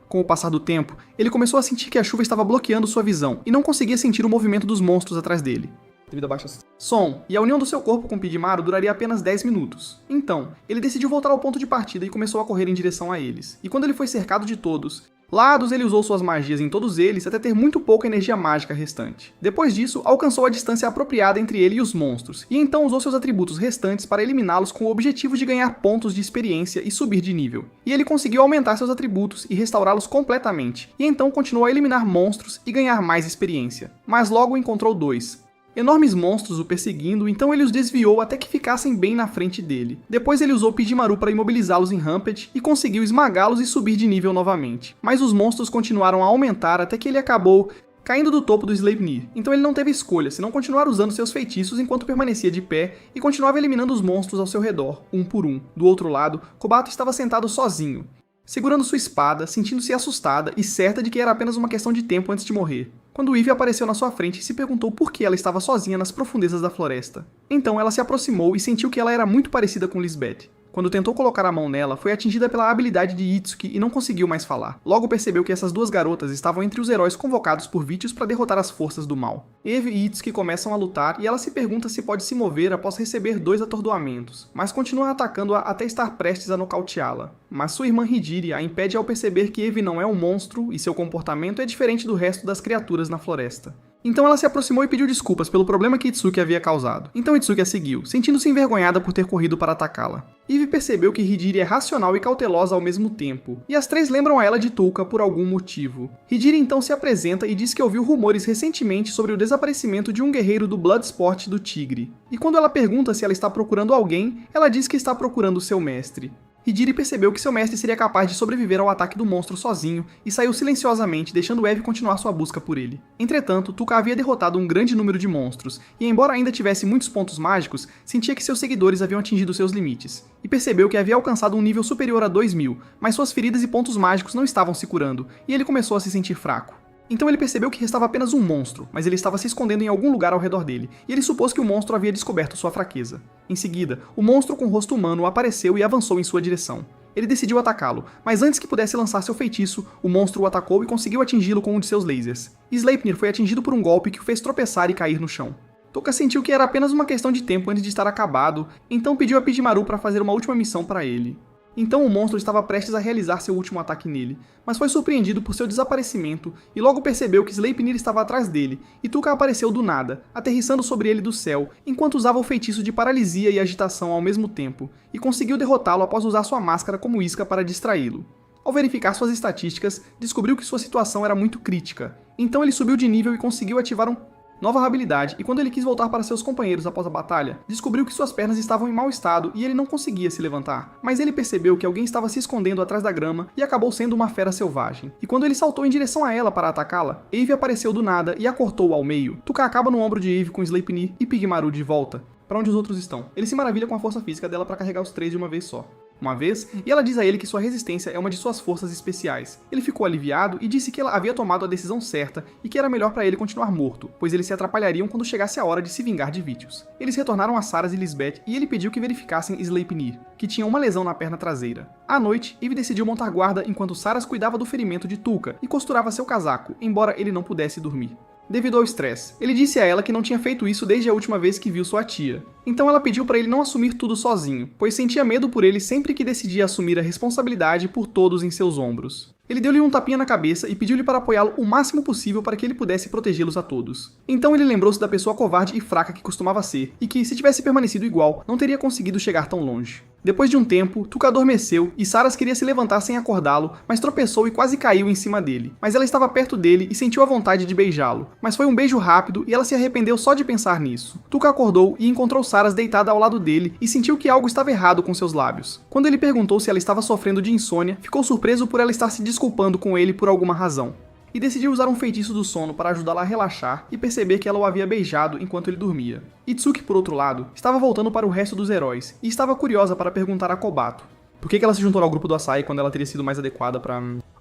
Com o passar do tempo, ele começou a sentir que a chuva estava bloqueando sua visão e não conseguia sentir o movimento dos monstros atrás dele, devido a baixa som, e a união do seu corpo com Pidimaru duraria apenas 10 minutos. Então, ele decidiu voltar ao ponto de partida e começou a correr em direção a eles. E quando ele foi cercado de todos lados, ele usou suas magias em todos eles até ter muito pouca energia mágica restante. Depois disso, alcançou a distância apropriada entre ele e os monstros, e então usou seus atributos restantes para eliminá-los com o objetivo de ganhar pontos de experiência e subir de nível. E ele conseguiu aumentar seus atributos e restaurá-los completamente, e então continuou a eliminar monstros e ganhar mais experiência. Mas logo encontrou dois enormes monstros o perseguindo, então ele os desviou até que ficassem bem na frente dele. Depois ele usou Pidimaru para imobilizá-los em Rampage e conseguiu esmagá-los e subir de nível novamente. Mas os monstros continuaram a aumentar até que ele acabou caindo do topo do Sleipnir. Então ele não teve escolha, senão continuar usando seus feitiços enquanto permanecia de pé e continuava eliminando os monstros ao seu redor, um por um. Do outro lado, Kobato estava sentado sozinho, segurando sua espada, sentindo-se assustada e certa de que era apenas uma questão de tempo antes de morrer, quando Eve apareceu na sua frente e se perguntou por que ela estava sozinha nas profundezas da floresta. Então ela se aproximou e sentiu que ela era muito parecida com Lisbeth. Quando tentou colocar a mão nela, foi atingida pela habilidade de Itsuki e não conseguiu mais falar. Logo percebeu que essas duas garotas estavam entre os heróis convocados por Vitios para derrotar as forças do mal. Eve e Itsuki começam a lutar e ela se pergunta se pode se mover após receber 2 atordoamentos, mas continua atacando-a até estar prestes a nocauteá-la. Mas sua irmã Hidiri a impede ao perceber que Eve não é um monstro e seu comportamento é diferente do resto das criaturas na floresta. Então ela se aproximou e pediu desculpas pelo problema que Itsuki havia causado. Então Itsuki a seguiu, sentindo-se envergonhada por ter corrido para atacá-la. Eve percebeu que Hidiri é racional e cautelosa ao mesmo tempo, e as três lembram a ela de Touka por algum motivo. Hidiri então se apresenta e diz que ouviu rumores recentemente sobre o desaparecimento de um guerreiro do Bloodsport do Tigre. E quando ela pergunta se ela está procurando alguém, ela diz que está procurando seu mestre. Hidiri percebeu que seu mestre seria capaz de sobreviver ao ataque do monstro sozinho e saiu silenciosamente, deixando Eve continuar sua busca por ele. Entretanto, Touka havia derrotado um grande número de monstros, e embora ainda tivesse muitos pontos mágicos, sentia que seus seguidores haviam atingido seus limites, e percebeu que havia alcançado um nível superior a 2000, mas suas feridas e pontos mágicos não estavam se curando, e ele começou a se sentir fraco. Então ele percebeu que restava apenas um monstro, mas ele estava se escondendo em algum lugar ao redor dele, e ele supôs que o monstro havia descoberto sua fraqueza. Em seguida, o monstro com rosto humano apareceu e avançou em sua direção. Ele decidiu atacá-lo, mas antes que pudesse lançar seu feitiço, o monstro o atacou e conseguiu atingi-lo com um de seus lasers. Sleipnir foi atingido por um golpe que o fez tropeçar e cair no chão. Touka sentiu que era apenas uma questão de tempo antes de estar acabado, então pediu a Pidimaru para fazer uma última missão para ele. Então o monstro estava prestes a realizar seu último ataque nele, mas foi surpreendido por seu desaparecimento e logo percebeu que Sleipnir estava atrás dele, e Touka apareceu do nada, aterrissando sobre ele do céu, enquanto usava o feitiço de paralisia e agitação ao mesmo tempo, e conseguiu derrotá-lo após usar sua máscara como isca para distraí-lo. Ao verificar suas estatísticas, descobriu que sua situação era muito crítica, então ele subiu de nível e conseguiu ativar nova habilidade, e quando ele quis voltar para seus companheiros após a batalha, descobriu que suas pernas estavam em mau estado e ele não conseguia se levantar. Mas ele percebeu que alguém estava se escondendo atrás da grama e acabou sendo uma fera selvagem. E quando ele saltou em direção a ela para atacá-la, Eve apareceu do nada e a cortou ao meio. Touka acaba no ombro de Eve com Sleipnir e Pidimaru de volta para onde os outros estão. Ele se maravilha com a força física dela para carregar os três de uma vez só. E ela diz a ele que sua resistência é uma de suas forças especiais. Ele ficou aliviado e disse que ela havia tomado a decisão certa e que era melhor para ele continuar morto, pois eles se atrapalhariam quando chegasse a hora de se vingar de Vitios. Eles retornaram a Saras e Lisbeth e ele pediu que verificassem Sleipnir, que tinha uma lesão na perna traseira. À noite, Eve decidiu montar guarda enquanto Saras cuidava do ferimento de Touka e costurava seu casaco, embora ele não pudesse dormir. devido ao estresse. Ele disse a ela que não tinha feito isso desde a última vez que viu sua tia. Então ela pediu para ele não assumir tudo sozinho, pois sentia medo por ele sempre que decidia assumir a responsabilidade por todos em seus ombros. Ele deu-lhe um tapinha na cabeça e pediu-lhe para apoiá-lo o máximo possível para que ele pudesse protegê-los a todos. Então ele lembrou-se da pessoa covarde e fraca que costumava ser, e que, se tivesse permanecido igual, não teria conseguido chegar tão longe. Depois de um tempo, Tuca adormeceu e Saras queria se levantar sem acordá-lo, mas tropeçou e quase caiu em cima dele. Mas ela estava perto dele e sentiu a vontade de beijá-lo. Mas foi um beijo rápido e ela se arrependeu só de pensar nisso. Tuca acordou e encontrou Saras deitada ao lado dele e sentiu que algo estava errado com seus lábios. Quando ele perguntou se ela estava sofrendo de insônia, ficou surpreso por ela estar se desculpando com ele por alguma razão. E decidiu usar um feitiço do sono para ajudá-la a relaxar e perceber que ela o havia beijado enquanto ele dormia. Itsuki, por outro lado, estava voltando para o resto dos heróis e estava curiosa para perguntar a Kobato por que ela se juntou ao grupo do Asahi quando ela teria sido mais adequada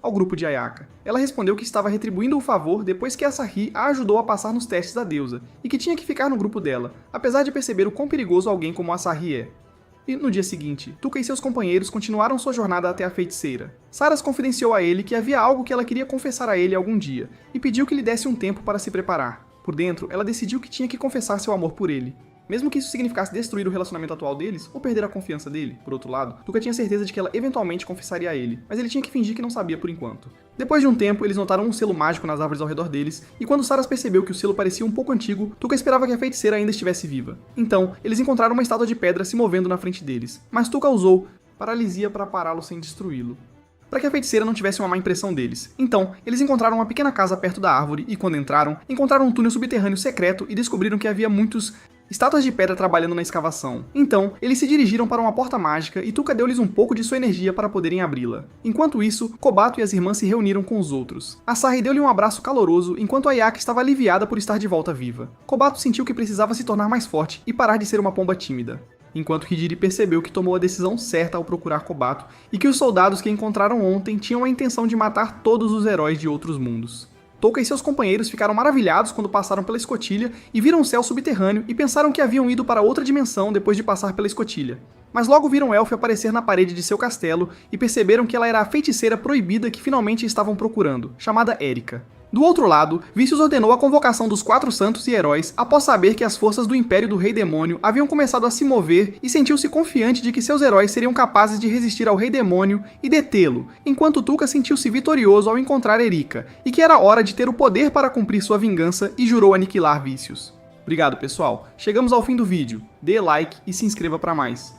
ao grupo de Ayaka. Ela respondeu que estava retribuindo o favor depois que Asahi a ajudou a passar nos testes da deusa e que tinha que ficar no grupo dela, apesar de perceber o quão perigoso alguém como Asahi é. E no dia seguinte, Tuca e seus companheiros continuaram sua jornada até a feiticeira. Saras confidenciou a ele que havia algo que ela queria confessar a ele algum dia, e pediu que lhe desse um tempo para se preparar. Por dentro, ela decidiu que tinha que confessar seu amor por ele. Mesmo que isso significasse destruir o relacionamento atual deles, ou perder a confiança dele, por outro lado, Tuca tinha certeza de que ela eventualmente confessaria a ele, mas ele tinha que fingir que não sabia por enquanto. Depois de um tempo, eles notaram um selo mágico nas árvores ao redor deles, e quando Saras percebeu que o selo parecia um pouco antigo, Tuca esperava que a feiticeira ainda estivesse viva. Então, eles encontraram uma estátua de pedra se movendo na frente deles, mas Tuca usou paralisia para pará-lo sem destruí-lo, para que a feiticeira não tivesse uma má impressão deles. Então, eles encontraram uma pequena casa perto da árvore e, quando entraram um túnel subterrâneo secreto e descobriram que havia muitos estátuas de pedra trabalhando na escavação. Então, eles se dirigiram para uma porta mágica e Tuca deu-lhes um pouco de sua energia para poderem abri-la. Enquanto isso, Kobato e as irmãs se reuniram com os outros. Asahi deu-lhe um abraço caloroso enquanto Ayaka estava aliviada por estar de volta viva. Kobato sentiu que precisava se tornar mais forte e parar de ser uma pomba tímida, enquanto Hijiri percebeu que tomou a decisão certa ao procurar Kobato e que os soldados que encontraram ontem tinham a intenção de matar todos os heróis de outros mundos. Touka e seus companheiros ficaram maravilhados quando passaram pela escotilha e viram o céu subterrâneo e pensaram que haviam ido para outra dimensão depois de passar pela escotilha. Mas logo viram Elfie aparecer na parede de seu castelo e perceberam que ela era a feiticeira proibida que finalmente estavam procurando, chamada Erika. Do outro lado, Vicious ordenou a convocação dos 4 santos e heróis após saber que as forças do Império do Rei Demônio haviam começado a se mover e sentiu-se confiante de que seus heróis seriam capazes de resistir ao Rei Demônio e detê-lo, enquanto Tuca sentiu-se vitorioso ao encontrar Erika, e que era hora de ter o poder para cumprir sua vingança e jurou aniquilar Vicious. Obrigado, pessoal. Chegamos ao fim do vídeo. Dê like e se inscreva para mais.